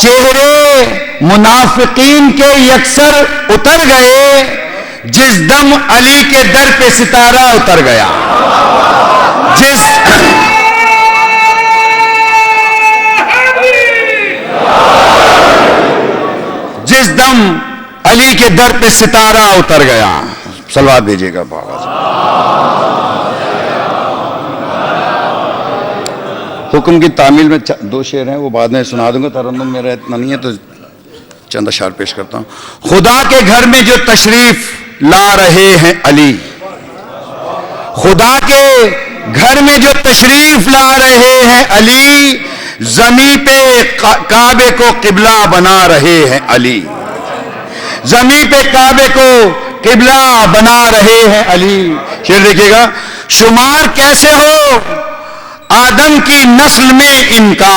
S1: چہرے منافقین کے یکسر اتر گئے، جس دم علی کے در پہ ستارہ اتر گیا۔ جس دم علی کے در پہ ستارہ اتر گیا۔ صلوات بھیجیے گا بابا۔ حکم کی تعمیل میں دو شعر ہیں، وہ بعد میں سنا دوں گا، ترنم میرا اتنا نہیں ہے تو چند اشعار پیش کرتا ہوں۔ خدا کے گھر میں جو تشریف لا رہے ہیں علی، خدا کے گھر میں جو تشریف لا رہے ہیں علی، زمین پہ کعبے کو قبلہ بنا رہے ہیں علی، زمین پہ کعبے کو قبلہ بنا رہے ہیں علی۔ شعر دیکھیے گا۔ شمار کیسے ہو آدم کی نسل میں ان کا،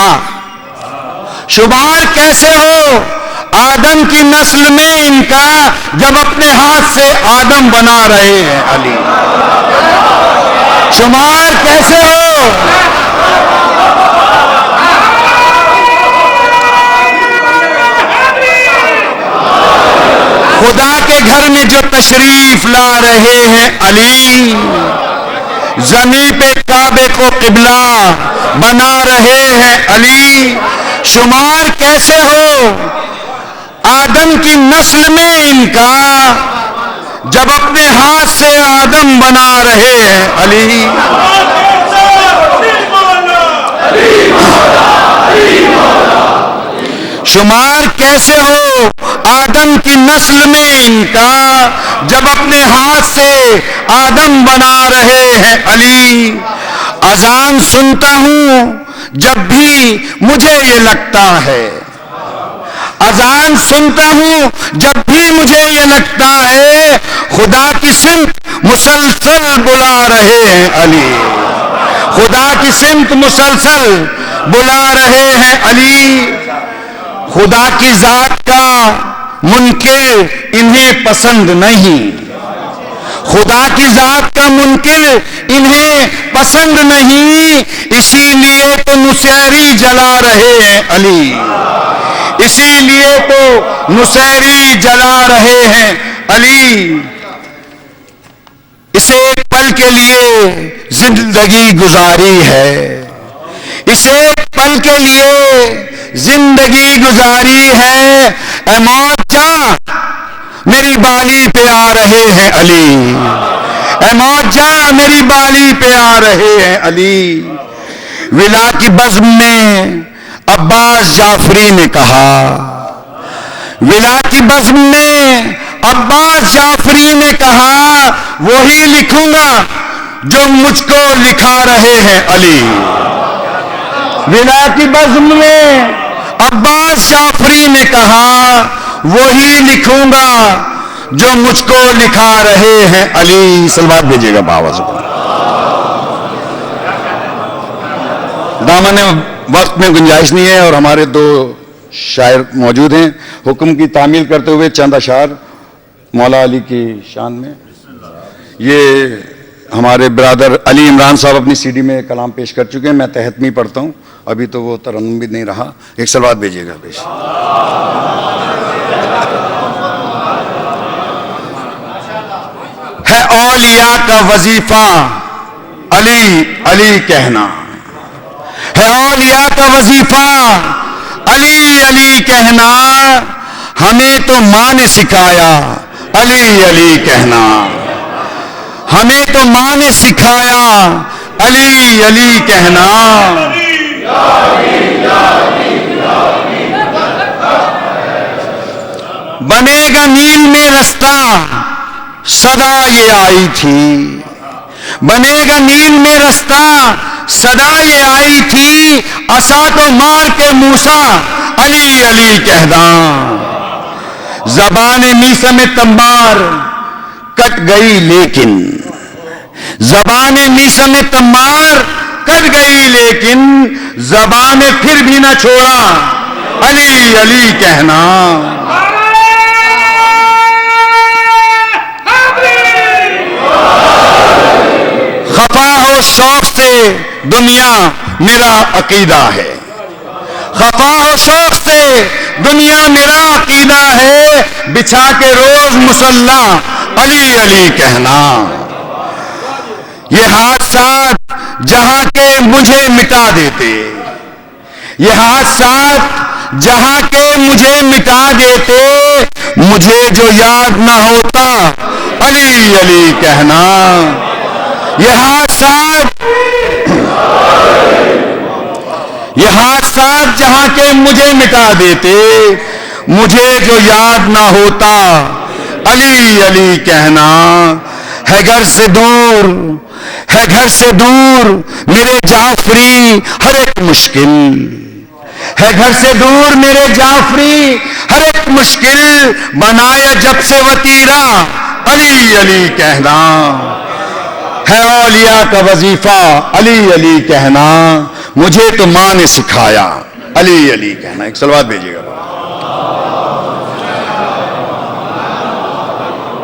S1: شمار کیسے ہو آدم کی نسل میں ان کا، جب اپنے ہاتھ سے آدم بنا رہے ہیں علی۔ شمار کیسے ہو خدا کے گھر میں جو تشریف لا رہے ہیں علی، زمین پہ کعبے کو قبلہ بنا رہے ہیں علی، شمار کیسے ہو آدم کی نسل میں ان کا، جب اپنے ہاتھ سے آدم بنا رہے ہیں علی۔ شمار کیسے ہو آدم کی نسل میں ان کا، جب اپنے ہاتھ سے آدم بنا رہے ہیں علی۔ اذان سنتا ہوں جب بھی مجھے یہ لگتا ہے، اذان سنتا ہوں جب بھی مجھے یہ لگتا ہے، خدا کی سمت مسلسل بلا رہے ہیں علی، خدا کی سمت مسلسل بلا رہے ہیں علی۔ خدا کی ذات کا منکر انہیں پسند نہیں، خدا کی ذات کا منکر انہیں پسند نہیں، اسی لیے تو نصیری جلا رہے ہیں علی، اسی لیے تو نصیری جلا رہے ہیں علی۔ اسے ایک پل کے لیے زندگی گزاری ہے، اسے ایک پل کے لیے زندگی گزاری ہے، اے موت جا میری بالی پہ آ رہے ہیں علی، اے موت جا میری بالی پہ آ رہے ہیں علی۔ ولا کی بزم میں عباس جعفری نے کہا، ولا کی بزم میں عباس جعفری نے کہا، وہی لکھوں گا جو مجھ کو لکھا رہے ہیں علی۔ ولا کی بزم میں عباس جعفری نے کہا، وہی لکھوں گا جو مجھ کو لکھا رہے ہیں علی۔ صلوات بھیجیے گا باواز کو۔ دامن وقت میں گنجائش نہیں ہے اور ہمارے دو شاعر موجود ہیں، حکم کی تعمیل کرتے ہوئے چند اشعار مولا علی کی شان میں۔ یہ ہمارے برادر علی عمران صاحب اپنی سی ڈی میں کلام پیش کر چکے ہیں، میں تحتمی پڑھتا ہوں، ابھی تو وہ ترنم بھی نہیں رہا، ایک صلوات بھیجیے گا پیش۔ ہے اولیاء کا وظیفہ علی علی کہنا، ہے اولیاء کا وظیفہ علی علی کہنا، ہمیں تو ماں نے سکھایا علی علی کہنا، ہمیں تو ماں نے سکھایا علی علی کہنا۔ بنے گا نیل میں رستہ صدا یہ آئی تھی، بنے گا نیل میں رستہ صدا یہ آئی تھی، عصا کو مار کے موسیٰ علی علی کہنا، زبان میسا میں تمبار کٹ گئی لیکن، زبان میسا میں تمبار کٹ گئی لیکن، زبان پھر بھی نہ چھوڑا علی علی کہنا۔ خفا ہو شوق سے دنیا میرا عقیدہ ہے، خفا ہو شوق سے دنیا میرا عقیدہ ہے، بچھا کے روز مصلی علی علی کہنا۔ یہ حادثات جہاں کے مجھے مٹا دیتے، یہ حادثات جہاں کے مجھے مٹا دیتے، مجھے جو یاد نہ ہوتا علی علی کہنا۔ یہ حادثات جہاں کے مجھے مٹا دیتے، مجھے جو یاد نہ ہوتا علی علی کہنا۔ ہے گھر سے دور، ہے گھر سے دور میرے جعفری ہر ایک مشکل، ہے گھر سے دور میرے جعفری ہر ایک مشکل، بنایا جب سے وتیرا علی علی کہنا۔ ہے اولیاء کا وظیفہ علی علی کہنا، مجھے تو ماں نے سکھایا علی علی کہنا۔ ایک صلوات بھیجیے گا۔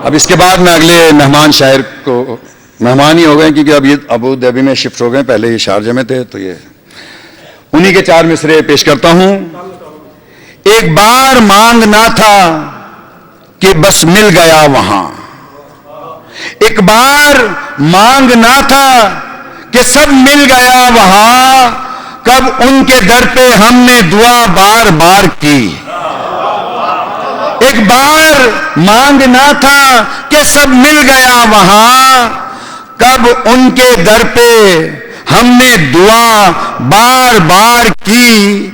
S1: اب اس کے بعد میں اگلے مہمان شاعر کو، مہمان ہی ہو گئے کیونکہ اب یہ ابو دھابی میں شفٹ ہو گئے، پہلے یہ شارجہ میں تھے، تو یہ انہی کے 4 مصرے پیش کرتا ہوں۔ ایک بار مانگنا تھا کہ بس مل گیا وہاں، ایک بار مانگ نہ تھا کہ سب مل گیا وہاں، کب ان کے در پہ ہم نے دعا بار بار کی۔ ایک بار مانگ نہ تھا کہ سب مل گیا وہاں، کب ان کے در پہ ہم نے دعا بار بار کی۔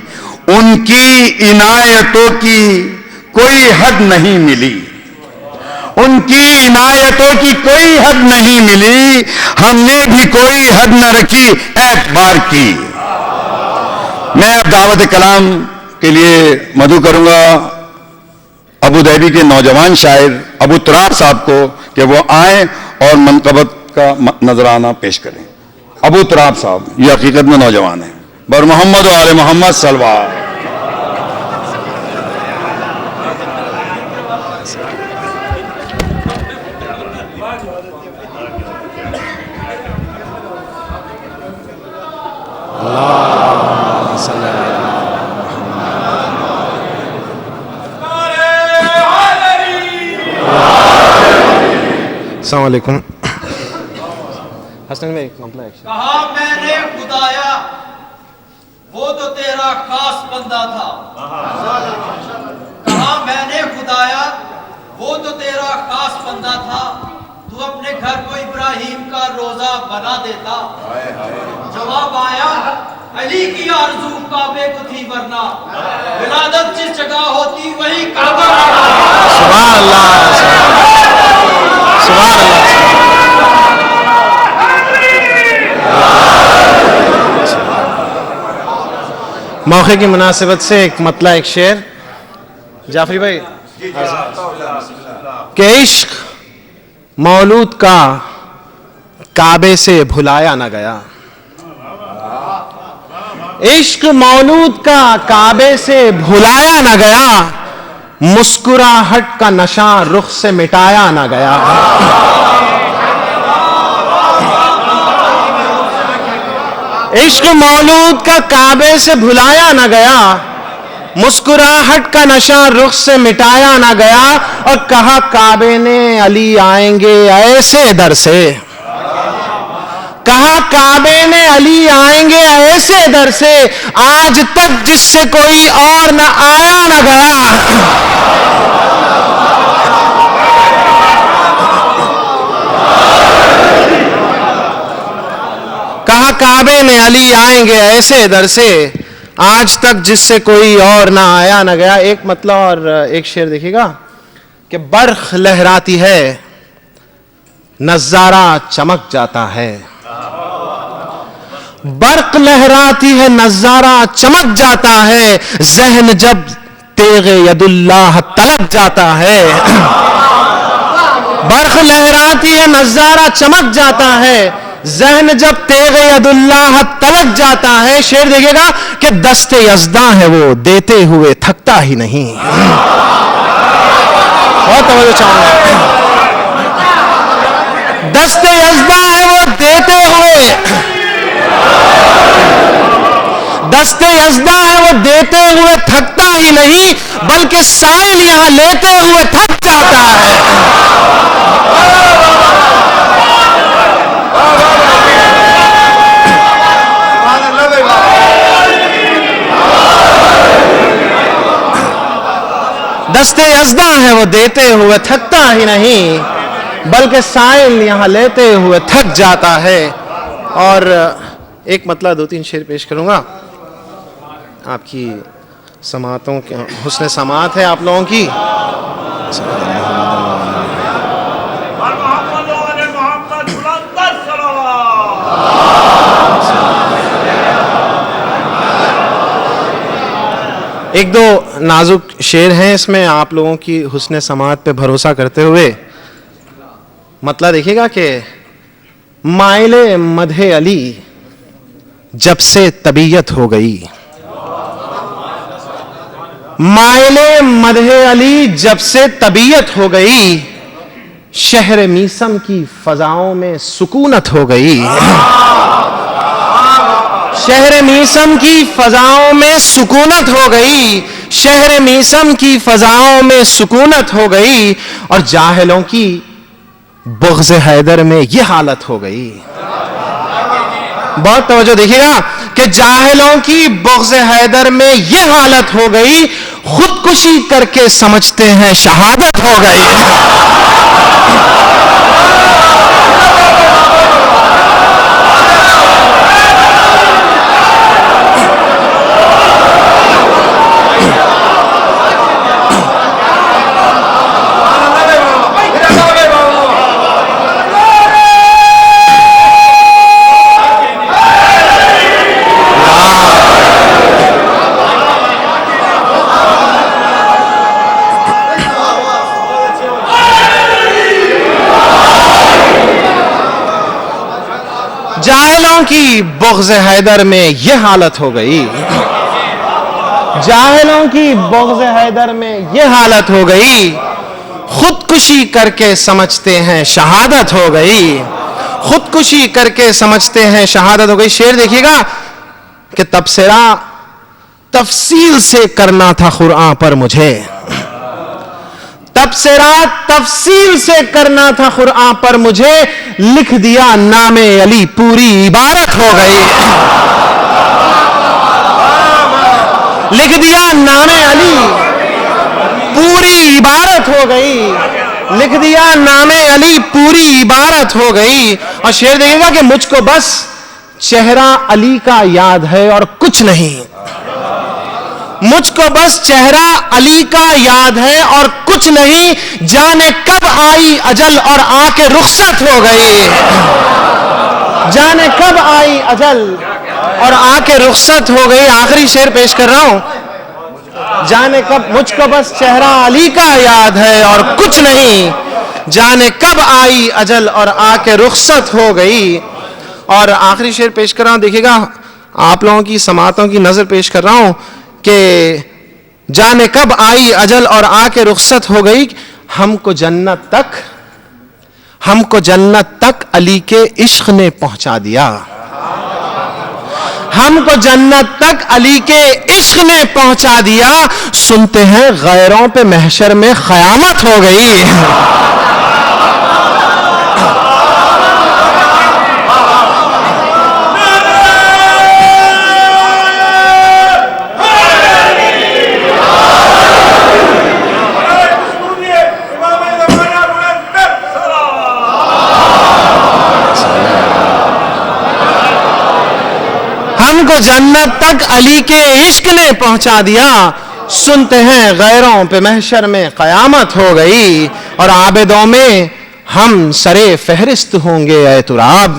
S1: ان کی عنایتوں کی کوئی حد نہیں ملی، ان کی عنایتوں کی کوئی حد نہیں ملی، ہم نے بھی کوئی حد نہ رکھی اعتبار کی۔ میں اب دعوت کلام کے لیے مدعو کروں گا ابو ظہبی کے نوجوان شاعر ابو تراب صاحب کو کہ وہ آئیں اور منقبت کا نذرانہ پیش کریں۔ ابو تراب صاحب یہ حقیقت میں نوجوان ہیں، بر محمد و آل محمد صلوات۔
S3: السلام علیکم۔ حسن بھائی کمپلیکس
S8: کہا میں نے خدایا وہ تو تیرا خاص بندہ تھا، کہا میں نے خدایا وہ تو تیرا خاص بندہ تھا، تو اپنے گھر کو ابراہیم کا روزہ بنا دیتا۔ جواب آیا علی کی آرزو کعبے کو تھی، ورنہ ولادت جس جگہ ہوتی وہی کعبہ۔
S3: سبحان اللہ، سبحان اللہ۔ موقع کی مناسبت سے ایک مطلع، ایک شعر جعفری بھائی، کہ عشق مولود کا کعبے سے بھلایا نہ گیا، عشق مولود کا کعبے سے بھلایا نہ گیا، مسکراہٹ کا نشہ رخ سے مٹایا نہ گیا۔ عشق مولود کا کعبے سے بھلایا نہ گیا، مسکراہٹ کا نشہ رخ سے مٹایا نہ گیا، اور کہا کعبے نے علی آئیں گے ایسے در سے، کہا کعبے نے علی آئیں گے ایسے در سے، آج تک جس سے کوئی اور نہ آیا نہ گیا۔ کہا کعبے نے علی آئیں گے ایسے در سے، آج تک جس سے کوئی اور نہ آیا نہ گیا۔ ایک مطلب اور ایک شعر دیکھیے گا کہ برق لہراتی ہے نظارہ چمک جاتا ہے، برق لہراتی ہے نظارہ چمک جاتا ہے، ذہن جب تیغ ید اللہ تلک جاتا ہے۔ برق لہراتی ہے نظارہ چمک جاتا ہے، ذہن جب تیغ ید اللہ تلک جاتا ہے۔ شعر دیکھے گا کہ دست یزداں ہے وہ دیتے ہوئے تھکتا ہی نہیں۔ بہت توجہ چاہوں گا، دست یزداں ہے وہ دیتے ہوئے، دست یزداں ہے وہ دیتے ہوئے تھکتا ہی نہیں، بلکہ سائل یہاں لیتے ہوئے تھک جاتا ہے۔ دست یزداں ہے وہ دیتے ہوئے تھکتا ہی نہیں، بلکہ سائل یہاں لیتے ہوئے تھک جاتا ہے۔ اور ایک مطلب 2-3 شعر پیش کروں گا، آپ کی سماعتوں کے حسن سماعت ہے آپ لوگوں کی۔ ایک دو نازک شعر ہیں اس میں، آپ لوگوں کی حسن سماعت پہ بھروسہ کرتے ہوئے مطلب دیکھیے گا کہ مائل مدح علی جب سے طبیعت ہو گئی، مائل مدح علی جب سے طبیعت ہو گئی، شہر میسم کی فضاؤں میں سکونت ہو گئی، شہر میسم کی فضاؤں میں سکونت ہو گئی، شہر میسم کی فضاؤں میں سکونت ہو گئی، اور جاہلوں کی بغض حیدر میں یہ حالت ہو گئی. بہت توجہ دیکھیے گا کہ جاہلوں کی بغض حیدر میں یہ حالت ہو گئی، خودکشی کر کے سمجھتے ہیں شہادت ہو گئی. جاہلوں کی بغض حیدر میں یہ حالت ہو گئی، جاہلوں کی بغض حیدر میں یہ حالت ہو گئی، خودکشی کر کے سمجھتے ہیں شہادت ہو گئی، خودکشی کر کے سمجھتے ہیں شہادت ہو گئی. شعر دیکھیے گا کہ تبصرہ تفصیل سے کرنا تھا قرآن پر مجھے، تبصرہ تفصیل سے کرنا تھا قرآن پر مجھے، لکھ دیا نام علی پوری عبارت ہو گئی. لکھ دیا نام علی پوری عبارت ہو گئی، لکھ دیا نام علی پوری عبارت ہو گئی. اور شعر دیکھے گا کہ مجھ کو بس چہرہ علی کا یاد ہے اور کچھ نہیں، مجھ کو بس چہرہ علی کا یاد ہے اور کچھ نہیں، جانے کب آئی اجل اور آ کے رخصت ہو گئی. جانے کب آئی اجل اور آ کے رخصت ہو گئی. آخری شعر پیش کر رہا ہوں. جانے کب، مجھ کو بس چہرہ علی کا یاد ہے اور کچھ نہیں، جانے کب آئی اجل اور آ کے رخصت ہو گئی. اور آخری شعر پیش کر رہا ہوں، دیکھیے گا آپ لوگوں کی سماعتوں کی نظر پیش کر رہا ہوں کہ جانے کب آئی اجل اور آ کے رخصت ہو گئی. ہم کو جنت تک علی کے عشق نے پہنچا دیا، ہم کو جنت تک علی کے عشق نے پہنچا دیا. سنتے ہیں غیروں پہ محشر میں قیامت ہو گئی. ہم کو جنت تک علی کے عشق نے پہنچا دیا. سنتے ہیں غیروں پہ محشر میں قیامت ہو گئی. اور عابدوں میں ہم سرے فہرست ہوں گے اے تراب،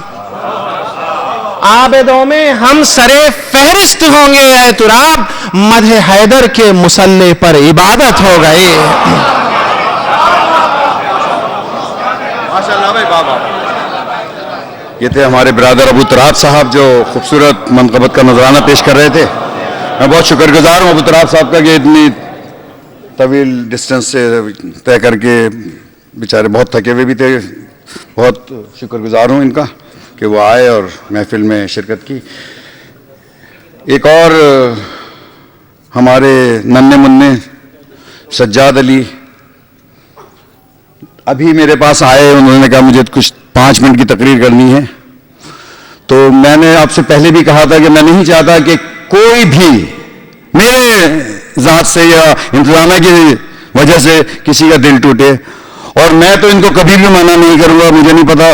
S3: عابدوں میں ہم سرے فہرست ہوں گے اے تراب. مدح حیدر کے مصلی پر عبادت ہو گئی.
S1: ماشاءاللہ بھائی بابا. یہ تھے ہمارے برادر ابو تراب صاحب جو خوبصورت منقبت کا نذرانہ پیش کر رہے تھے. میں بہت شکر گزار ہوں ابو تراب صاحب کا کہ اتنی طویل ڈسٹنس سے طے کر کے، بیچارے بہت تھکے ہوئے بھی تھے. بہت شکر گزار ہوں ان کا کہ وہ آئے اور محفل میں شرکت کی. ایک اور ہمارے ننھے منھے سجاد علی ابھی میرے پاس آئے. انہوں نے کہا مجھے کچھ 5 منٹ کی تقریر کرنی ہے. تو میں نے آپ سے پہلے بھی کہا تھا کہ میں نہیں چاہتا کہ کوئی بھی میرے ذات سے یا انتظامیہ کی وجہ سے کسی کا دل ٹوٹے. اور میں تو ان کو کبھی بھی منع نہیں کروں گا. مجھے نہیں پتا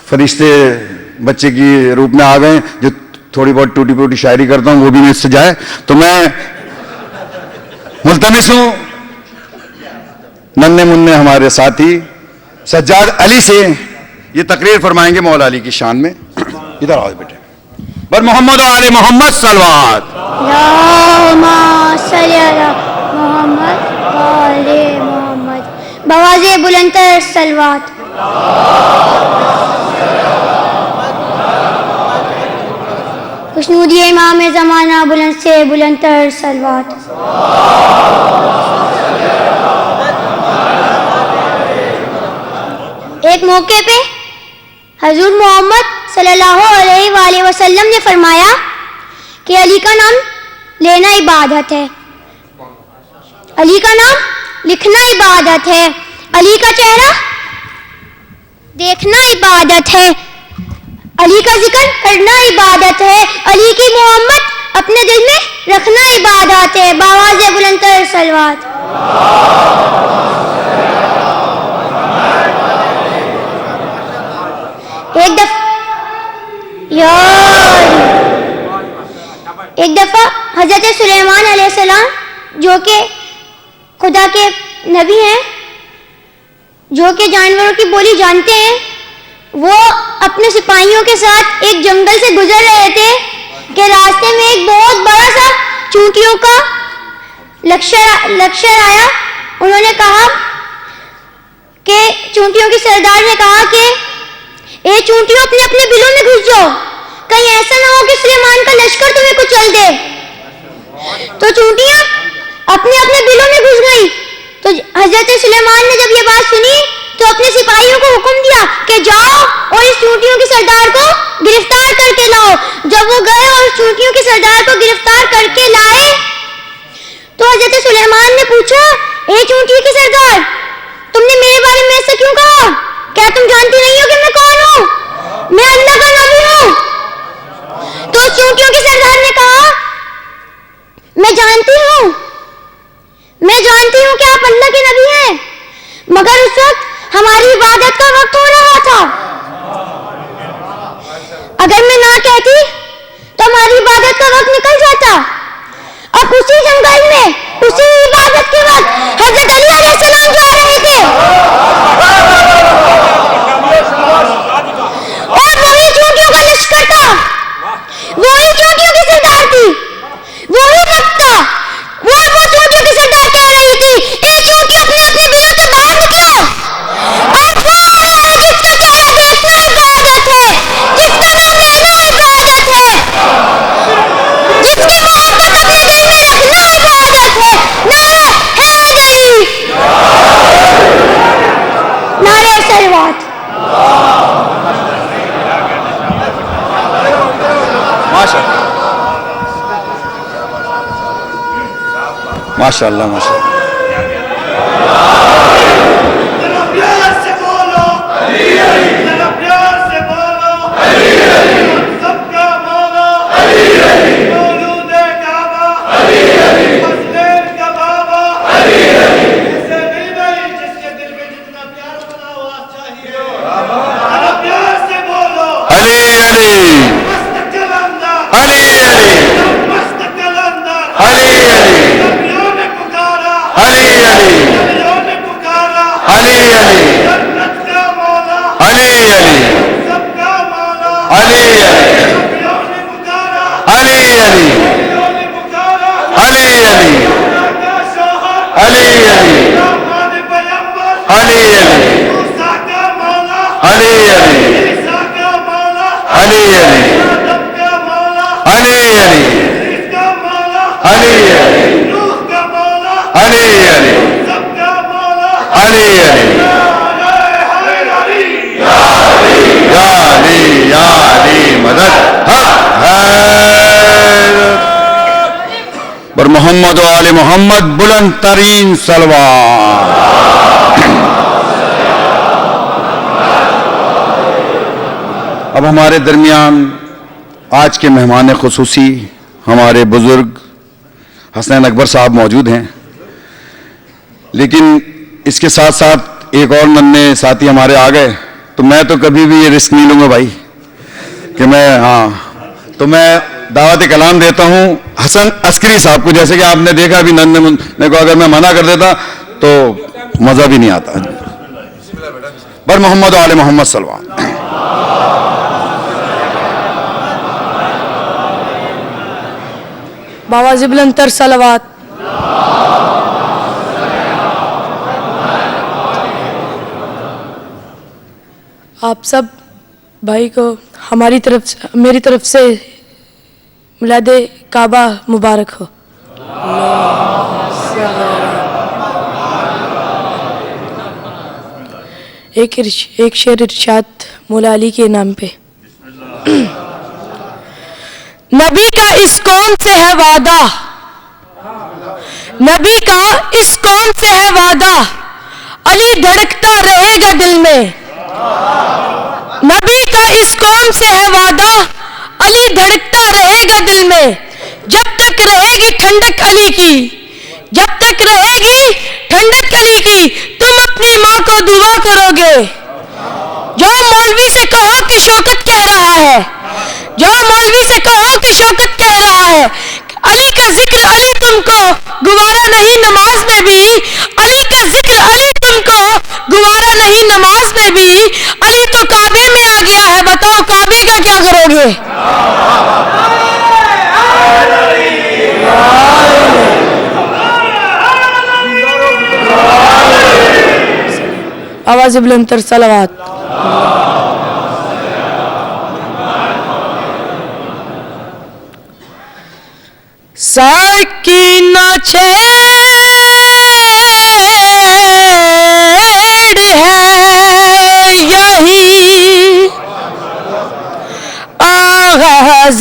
S1: فرشتے بچے کی روپ میں آ گئے جو تھوڑی بہت ٹوٹی پوٹی شاعری کرتا ہوں وہ بھی مجھ سے جائے. تو میں ملتمس ہوں ننھے منھے ہمارے ساتھی سجاد علی سے یہ تقریر فرمائیں گے مولا علی کی شان میں. ادھر آؤ بیٹے. بر محمد و آل محمد صلوات.
S9: اللہم صلی علی محمد و آل محمد. بآواز بلندتر صلوات. خوشنودی امام زمانہ بلند سے بلندتر صلوات. ایک موقع پہ حضور محمد صلی اللہ علیہ وآلہ وسلم نے فرمایا کہ علی کا نام لینا عبادت ہے، علی کا نام لکھنا عبادت ہے، علی کا چہرہ دیکھنا عبادت ہے, علی کا ذکر کرنا عبادت ہے, علی کی محمد اپنے دل میں رکھنا عبادت ہے. بآواز بلند تر صلوات. ایک دفعہ حضرت سلیمان علیہ السلام جو کہ خدا کے نبی ہیں, جو کہ جانوروں کی بولی جانتے ہیں, وہ اپنے سپاہیوں کے ساتھ ایک جنگل سے گزر رہے تھے کہ راستے میں ایک بہت بڑا سا چونٹیوں کا لشکر آیا. انہوں نے کہا کہ چونٹیوں کے سردار نے کہا کہ اے چونٹیوں اپنے اپنے بلوں میں گھس جاؤ, کہیں ایسا نہ ہو کہ سلیمان کا لشکر تمہیں کچل دے. تو چونٹیاں اپنے اپنے بلوں میں گھس گئیں. تو حضرت سلیمان نے جب یہ بات سنی تو اپنے سپاہیوں کو حکم دیا کہ جاؤ اور اس چونٹیوں کے سردار کو گرفتار کر کے لاؤ. جب وہ گئے اور چونٹیوں کے سردار کو گرفتار کر کے لائے تو حضرت سلیمان نے پوچھا, اے چونٹیوں کے سردار, تم نے میرے بارے میں ایسا کیوں کہا؟ کیا تم جانتی نہیں ہو کہ میں کون ہوں؟ میں اللہ کا نبی ہوں. تو اس چونٹیوں کے سردار نے کہا, میں جانتی ہوں کہ آپ اللہ کے نبی ہیں, مگر اس وقت ہماری عبادت کا وقت ہو رہا تھا. اگر میں نہ کہتی تو ہماری عبادت کا وقت نکل جاتا. اب اسی جنگل میں اسی عبادت کے وقت حضرت علی علیہ السلام جا رہے تھے اور وہی چونٹیوں کا لشکر تھا, وہی چونٹیوں کی سردار تھی, وہی وقت تھا. وہ چونٹیوں کی سردار کہہ رہی تھی, اے چونٹیوں اپنے اپنے بلوں سے باہر نکلو. اور وہ جس کا چہرہ دیکھنا عبادت ہے, جس کا نام لینا عبادت ہے, جس کی محبت اپنے دل میں رکھنا عبادت ہے. نعرہ حیدری, نعرہ صلوات.
S1: ماشاء اللہ ماشاء اللہ. پر محمد و آل محمد بلند ترین صلوات. اب ہمارے درمیان آج کے مہمان خصوصی ہمارے بزرگ حسنین اکبر صاحب موجود ہیں, لیکن اس کے ساتھ ساتھ ایک اور ننھے ساتھی ہمارے آ گئے. تو میں تو کبھی بھی یہ رسک نہیں لوں گا بھائی کہ تو میں دعوت کلام دیتا ہوں حسن عسکری صاحب کو. جیسے کہ آپ نے دیکھا ابھی ننھے کو اگر میں منع کر دیتا تو مزہ بھی نہیں آتا. پر محمد و آل محمد صلوات.
S10: بآواز بلند تر صلوات. آپ سب بھائی کو میری طرف سے میلاد کعبہ مبارک ہو. ایک شعر ارشاد مولا علی کے نام پہ. نبی کا اس قوم سے ہے وعدہ, نبی کا اس قوم سے ہے وعدہ, علی دھڑکتا رہے گا دل میں, نبی کا اس قوم سے ہے وعدہ، علی دھڑکتا رہے گا دل میں جب تک رہے گی ٹھنڈک علی کی، جب تک رہے گی ٹھنڈک علی کی، تم اپنی ماں کو دعا کرو گے۔ جو مولوی سے کہو کہ شوکت کہہ رہا ہے، جو مولوی سے کہو کہ شوکت کہہ رہا ہے، علی کا ذکر علی تم کو گوارا نہیں نماز میں بھی، علی کا ذکر علی تم کو گوارا نہیں نماز میں بھی، علی تو کعبے میں آ گیا ہے، بتاؤ کعبے کا کیا کرو گے؟ آواز بلند تر صلوات۔ سکینہ چھیڑ ہے یہی آغاز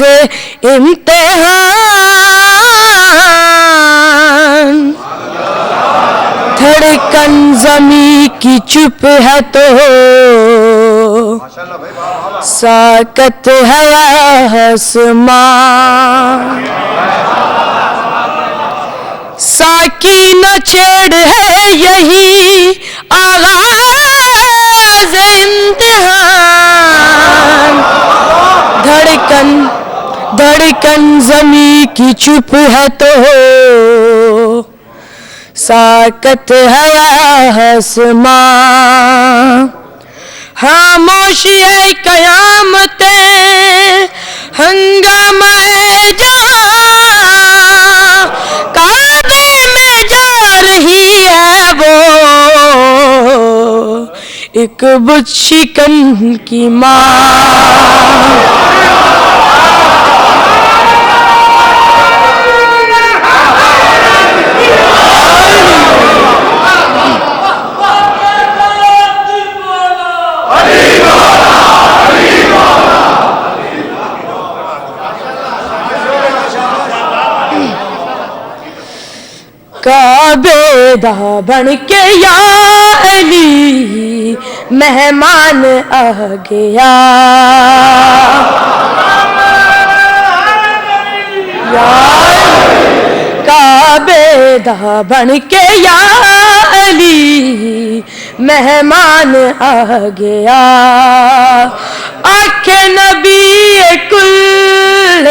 S10: امتحان، دھڑکن زمیں کی چپ ہے تو ساکت ہے آسمان، سکینہ چھیڑ ہے یہی آغاز امتحان، دھڑکن زمیں کی چپ ہے تو ساکت ہے آسمان، خاموشی ہے قیامتیں ہنگامہ جہاں، کعبے میں جا رہی ہے وہ ایک بت شکن کی ماں۔ کعبے دا بن کے یا علی مہمان آ گیا، کعبے دا بن کے یا علی مہمان آ گیا، آنکھ نبی کل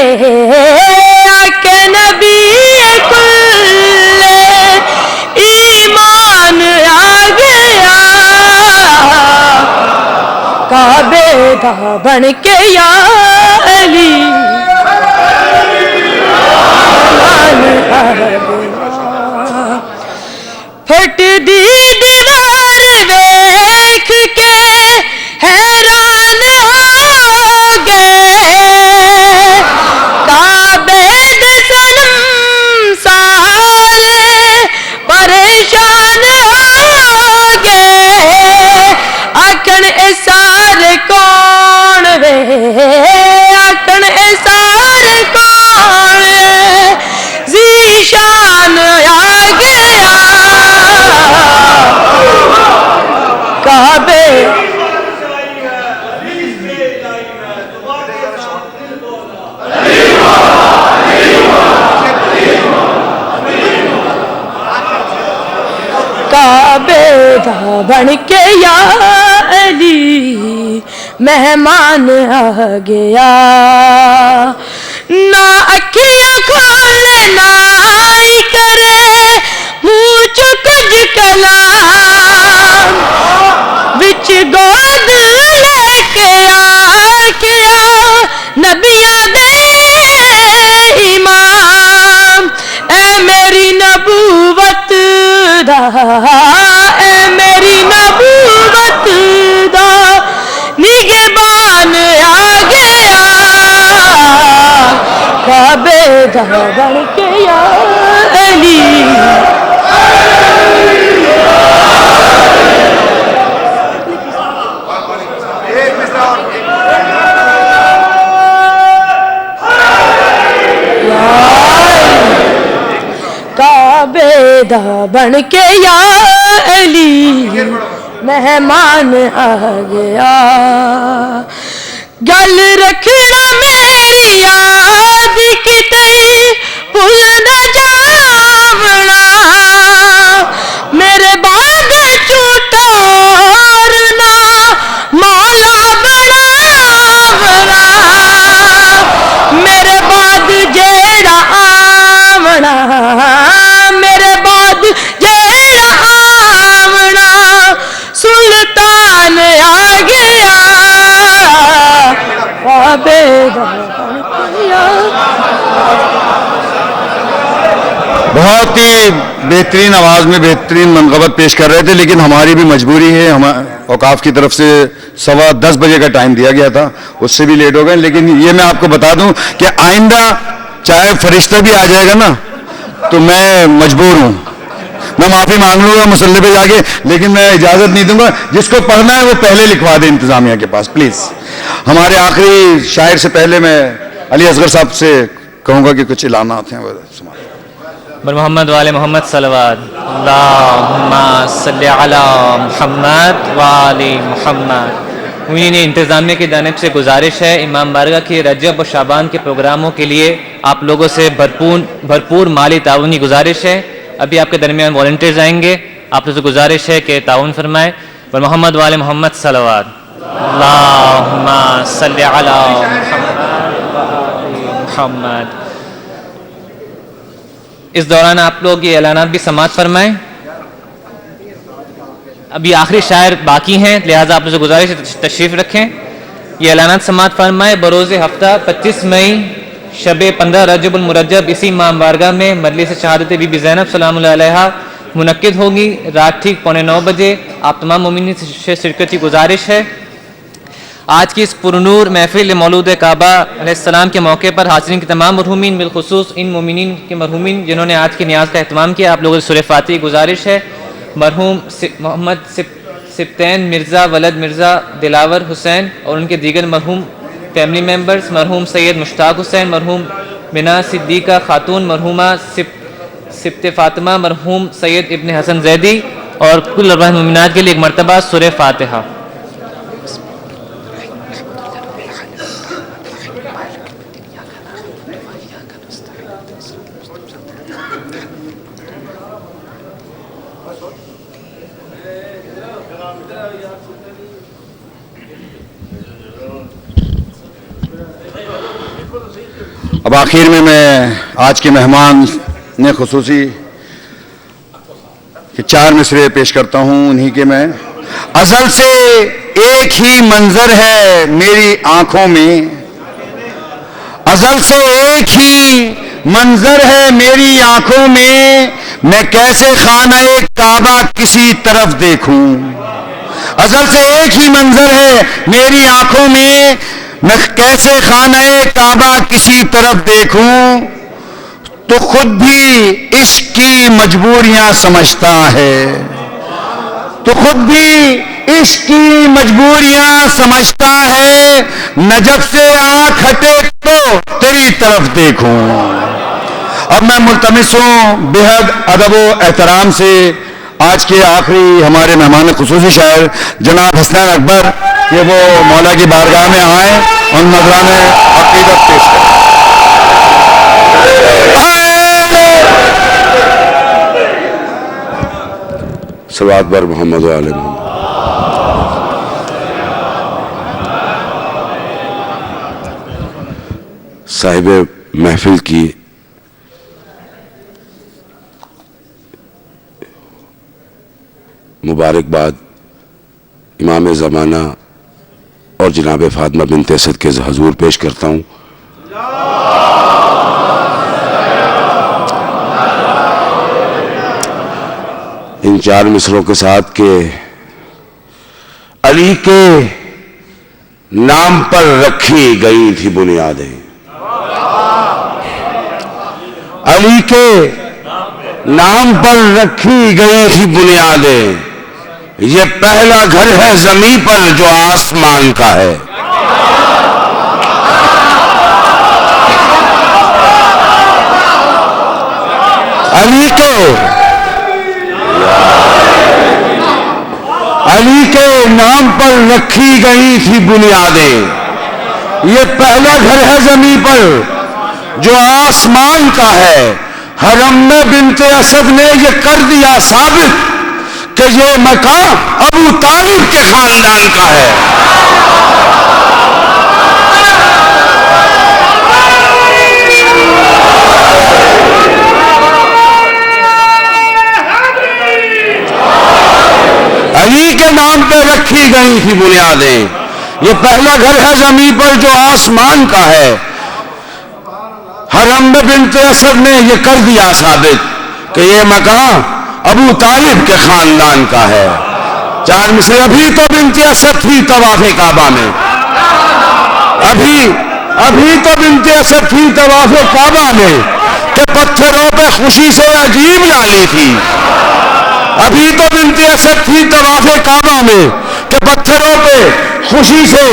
S10: آنکھ نبی کل ایمان آ گیا، کعبے دا بن کے یا علی مہمان آ گیا، پھٹ دی دیوار دیکھ کے حیران ہو گئے، کعبے دے صنم سارے پریشان ہو گئے، آکھن اے سارے کون وے، آکھن اے سارے کون ذیشان آ گیا، کعبے کعبے دا بن کے یا علی مہمان آ گیا، نہ اکھیاں کھولے نہ ہی کرے منہ چو کچھ کلام، وچ گود لے کے آ کیا نبیاں دے امام، اے میری نبوت دا اے میری نبوت دا نگہبان آ گیا، کعبے دا بن کے یا علی کعبے دا بن کے یا علی مہمان آ گیا گل رکھنا میری یاد کتے بھول نہ جاونا میرے بعد چوٹارنا مولا بناونا میرے بعد جیڑا آونا میرے بعد جیڑا آونا سلطان آ گیا
S1: بہت ہی بہترین آواز میں بہترین منقبت پیش کر رہے تھے، لیکن ہماری بھی مجبوری ہے، ہم اوقاف کی طرف سے 10:15 بجے کا ٹائم دیا گیا تھا، اس سے بھی لیٹ ہو گئے. لیکن یہ میں آپ کو بتا دوں کہ آئندہ چاہے فرشتہ بھی آ جائے گا نا تو میں مجبور ہوں، میں معافی مانگ لوں گا مسلح پہ جا کے، لیکن میں اجازت نہیں دوں گا. جس کو پڑھنا ہے وہ پہلے لکھوا دے انتظامیہ کے پاس پلیز. ہمارے آخری شاعر سے پہلے میں علی اصغر صاحب سے کہوں گا کہ کچھ اعلانات ہیں وہ سمجھ.
S7: بر محمد والے محمد صلوات اللہم صلی علی محمد والے محمد. انہیں انتظامیہ کی جانب سے گزارش ہے امام بارگاہ کے رجب و شعبان کے پروگراموں کے لیے آپ لوگوں سے بھرپور مالی تعاونی گزارش ہے. ابھی آپ کے درمیان والنٹیئرز آئیں گے، آپ سے گزارش ہے کہ تعاون فرمائیں. بر محمد والے محمد صلوات اللہم صلی علی محمد والے محمد. اس دوران آپ لوگ یہ اعلانات بھی سماعت فرمائیں. ابھی آخری شاعر باقی ہیں، لہٰذا آپ سے گزارش ہے تشریف رکھیں. یہ اعلانات سماعت فرمائیں. بروز ہفتہ 25 مئی شب 15 رجب المرجب اسی امام بارگاہ میں مجلس شہادت بی بی زینب سلام اللہ علیہا منعقد ہوگی رات ٹھیک 8:45 بجے. آپ تمام مومنین سے شرکت کی گزارش ہے. آج کی اس پرنور محفل مولود کعبہ علیہ السلام کے موقع پر حاضرین کے تمام مرحومین بالخصوص ان مومنین کے مرحومین جنہوں نے آج کی نیاز کا اہتمام کیا، آپ لوگوں سے سورہ فاتحہ کی گزارش ہے. مرحوم محمد سبطین مرزا ولد مرزا دلاور حسین اور ان کے دیگر مرحوم فیملی ممبرز، مرحوم سید مشتاق حسین، مرحوم بنا صدیقہ خاتون، مرحومہ سبت فاطمہ، مرحوم سید ابن حسن زیدی اور کل ارواح مومنات کے لیے ایک مرتبہ سورہ فاتحہ.
S1: اب آخر میں آج کے مہمان نے خصوصی کہ 4 مصرعے پیش کرتا ہوں انہی کے میں. ازل سے ایک ہی منظر ہے میری آنکھوں میں، ازل سے ایک ہی منظر ہے میری آنکھوں میں کیسے خانہ کعبہ کسی طرف دیکھوں. ازل سے ایک ہی منظر ہے میری آنکھوں میں کیسے خانہ کعبہ کسی طرف دیکھوں. تو خود بھی عشق کی مجبوریاں سمجھتا ہے، تو خود بھی عشق کی مجبوریاں سمجھتا ہے، نجف سے آنکھ ہٹے تو تیری طرف دیکھوں. اب میں ملتمس ہوں بےحد ادب و احترام سے آج کے آخری ہمارے مہمان خصوصی شاعر جناب حسنین اکبر کہ وہ مولا کی بارگاہ میں آئیں اور نذرانِ عقیدت پیش کریں.
S11: صلوات بر محمد و آل محمد. صاحب محفل کی مبارکباد امام زمانہ اور جناب فاطمہ بنت اسد کے حضور پیش کرتا ہوں. ان 4 مصروں کے ساتھ کہ علی کے نام پر رکھی گئی تھی بنیادیں، علی کے نام پر رکھی گئی تھی بنیادیں، یہ پہلا گھر ہے زمین پر جو آسمان کا ہے. علی کے نام پر رکھی گئی تھی بنیادیں. یہ پہلا گھر ہے زمین پر جو آسمان کا ہے. حرم میں بنت اسد نے یہ کر دیا ثابت کہ یہ مکان ابو طالب کے خاندان کا ہے. علی کے نام پہ رکھی گئی تھی بنیادیں. یہ پہلا گھر ہے زمین پر جو آسمان کا ہے. حرم میں بنت اسد نے یہ کر دیا ثابت کہ یہ مکان ابو طالب کے خاندان کا ہے. چار مصرے. ابھی تو بنت اسد تھی طواف کعبہ میں. ابھی تو بنت اسد تھی طواف کعبہ میں کہ پتھروں پہ خوشی سے عجیب لالی تھی. ابھی تو بنت اسد تھی طواف کعبہ میں کہ پتھروں پہ خوشی سے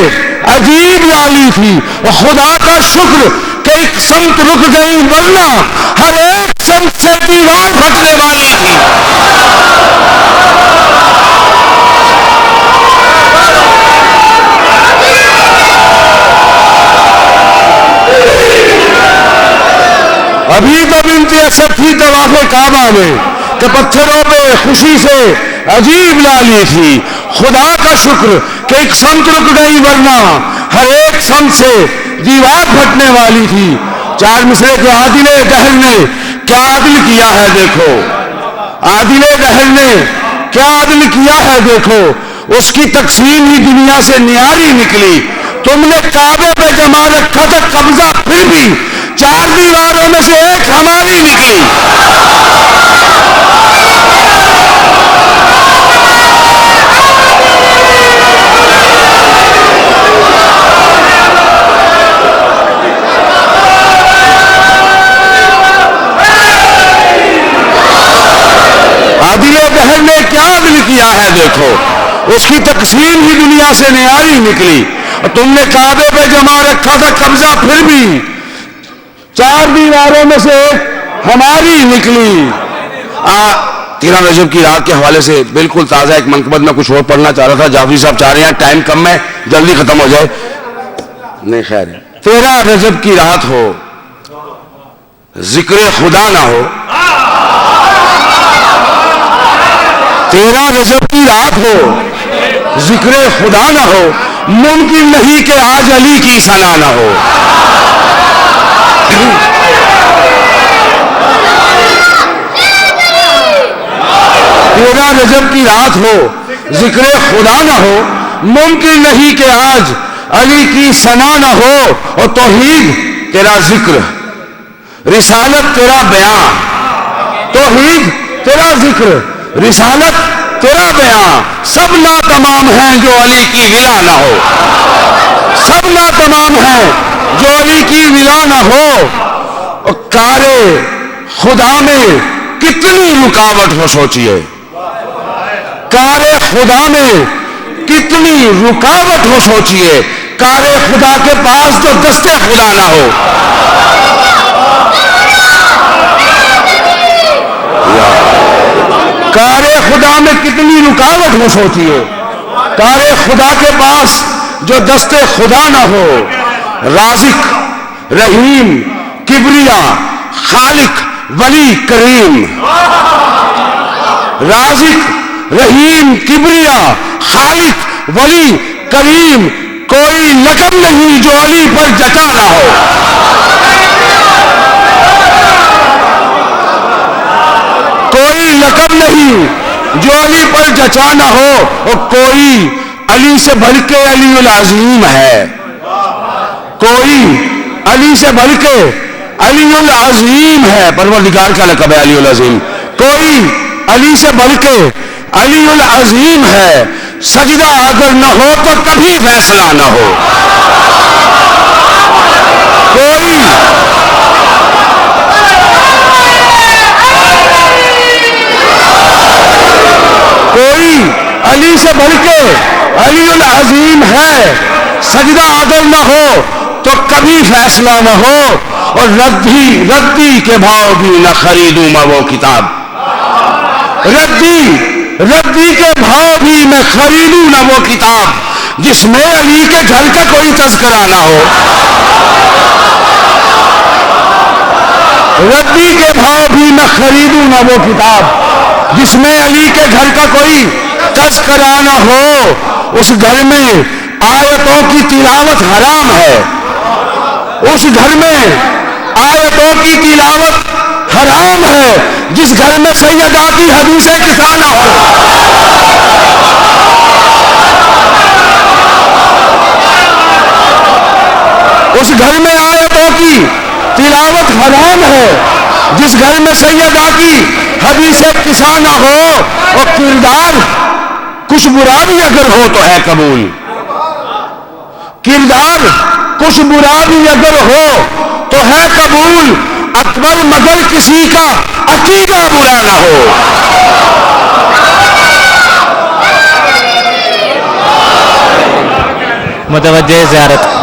S11: عجیب لالی تھی. اور خدا کا شکر کہ ایک سمت رک گئی ورنہ ہر ایک سمت سے دیوار پھٹنے والی تھی. ابھی تو بنت اسد تھی طواف کعبہ میں کہ پتھروں پہ خوشی سے عجیب لالی تھی. خدا کا شکر کہ ایک سمت رک گئی ورنہ ہر ایک سمت سے دیوار پھٹنے والی تھی. چار مصرے کے عادل دہر نے کیا عدل کیا ہے دیکھو. عادل دہر نے کیا عدل کیا ہے دیکھو. اس کی تقسیم ہی دنیا سے نیاری نکلی. تم نے کعبے پہ جما رکھا تھا قبضہ پھر بھی چار دیواروں میں سے ایک ہماری نکلی. عادل دہر نے کیا عدل کیا ہے دیکھو. اس کی تقسیم ہی دنیا سے نیاری نکلی. اور تم نے کعبے پہ جما رکھا تھا قبضہ پھر بھی چار دیواروں میں سے ایک ہماری نکلی. 13 رجب کی رات کے حوالے سے بالکل تازہ ایک منقبت میں کچھ اور پڑھنا چاہ رہا تھا. جعفری صاحب چاہ رہے ہیں ٹائم کم ہے جلدی ختم ہو جائے. نہیں خیر 13 رجب کی رات ہو ذکر خدا نہ ہو. 13 رجب کی رات ہو ذکر خدا نہ ہو. ممکن نہیں کہ آج علی کی ثنا نہ ہو. 13 رجب کی رات ہو ذکر خدا نہ ہو. ممکن نہیں کہ آج علی کی ثنا نہ ہو. اور توحید تیرا ذکر, رسالت تیرا بیان. توحید تیرا ذکر, رسالت تیرا بیان سب ناتمام ہیں جو علی کی ولا نہ ہو. سب ناتمام ہیں جو علی کی ولا نہ ہو. اور کار خدا میں کتنی رکاوٹ ہو سوچئے. کار خدا میں کتنی رکاوٹ ہو سوچئے. کار خدا کے پاس جو دست خدا نہ ہو. کار خدا میں کتنی رکاوٹ ہو سوچئے. کار خدا کے پاس جو دست خدا نہ ہو. رازق رحیم کبریا خالق ولی کریم. رازق رحیم کبریا خالق ولی کریم. کوئی لقب نہیں جو علی پر جچا نہ ہو. کوئی لقب نہیں جو علی پر جچا نہ ہو. اور کوئی علی سے بڑھ کے علی العظیم ہے. کوئی علی سے بڑھ کے علی العظیم ہے. پروردگار کا لقب ہے علی العظیم. کوئی علی سے بڑھ کے علی العظیم ہے. سجدہ اگر نہ ہو تو کبھی فیصلہ نہ ہو. کوئی علی سے بڑھ کے علی العظیم ہے. سجدہ اگر نہ ہو تو کبھی فیصلہ نہ ہو. اور ردی کے بھاؤ بھی نہ خریدوں میں وہ کتاب. ردی کے بھاؤ بھی میں خریدوں نہ وہ کتاب جس میں علی کے گھر کا کوئی تذکرہ نہ ہو. ردی کے بھاؤ بھی میں خریدوں نہ وہ کتاب جس میں علی کے گھر کا کوئی تذکرہ نہ ہو. اس گھر میں آیتوں کی تلاوت حرام ہے. اس گھر میں آیتوں کی تلاوت حرام ہے. جس گھر میں سیدہ کی حدیثیں کسا نہ ہو. اس گھر میں آیتوں کی تلاوت حرام ہے. جس گھر میں سیدہ کی حدیثیں کسا نہ ہو. اور کردار کچھ برا بھی اگر ہو تو ہے قبول. کردار کچھ برا بھی اگر ہو تو ہے قبول. اکبر مگر کسی کا عقیدہ برا نہ ہو.
S7: متوجہ زیارت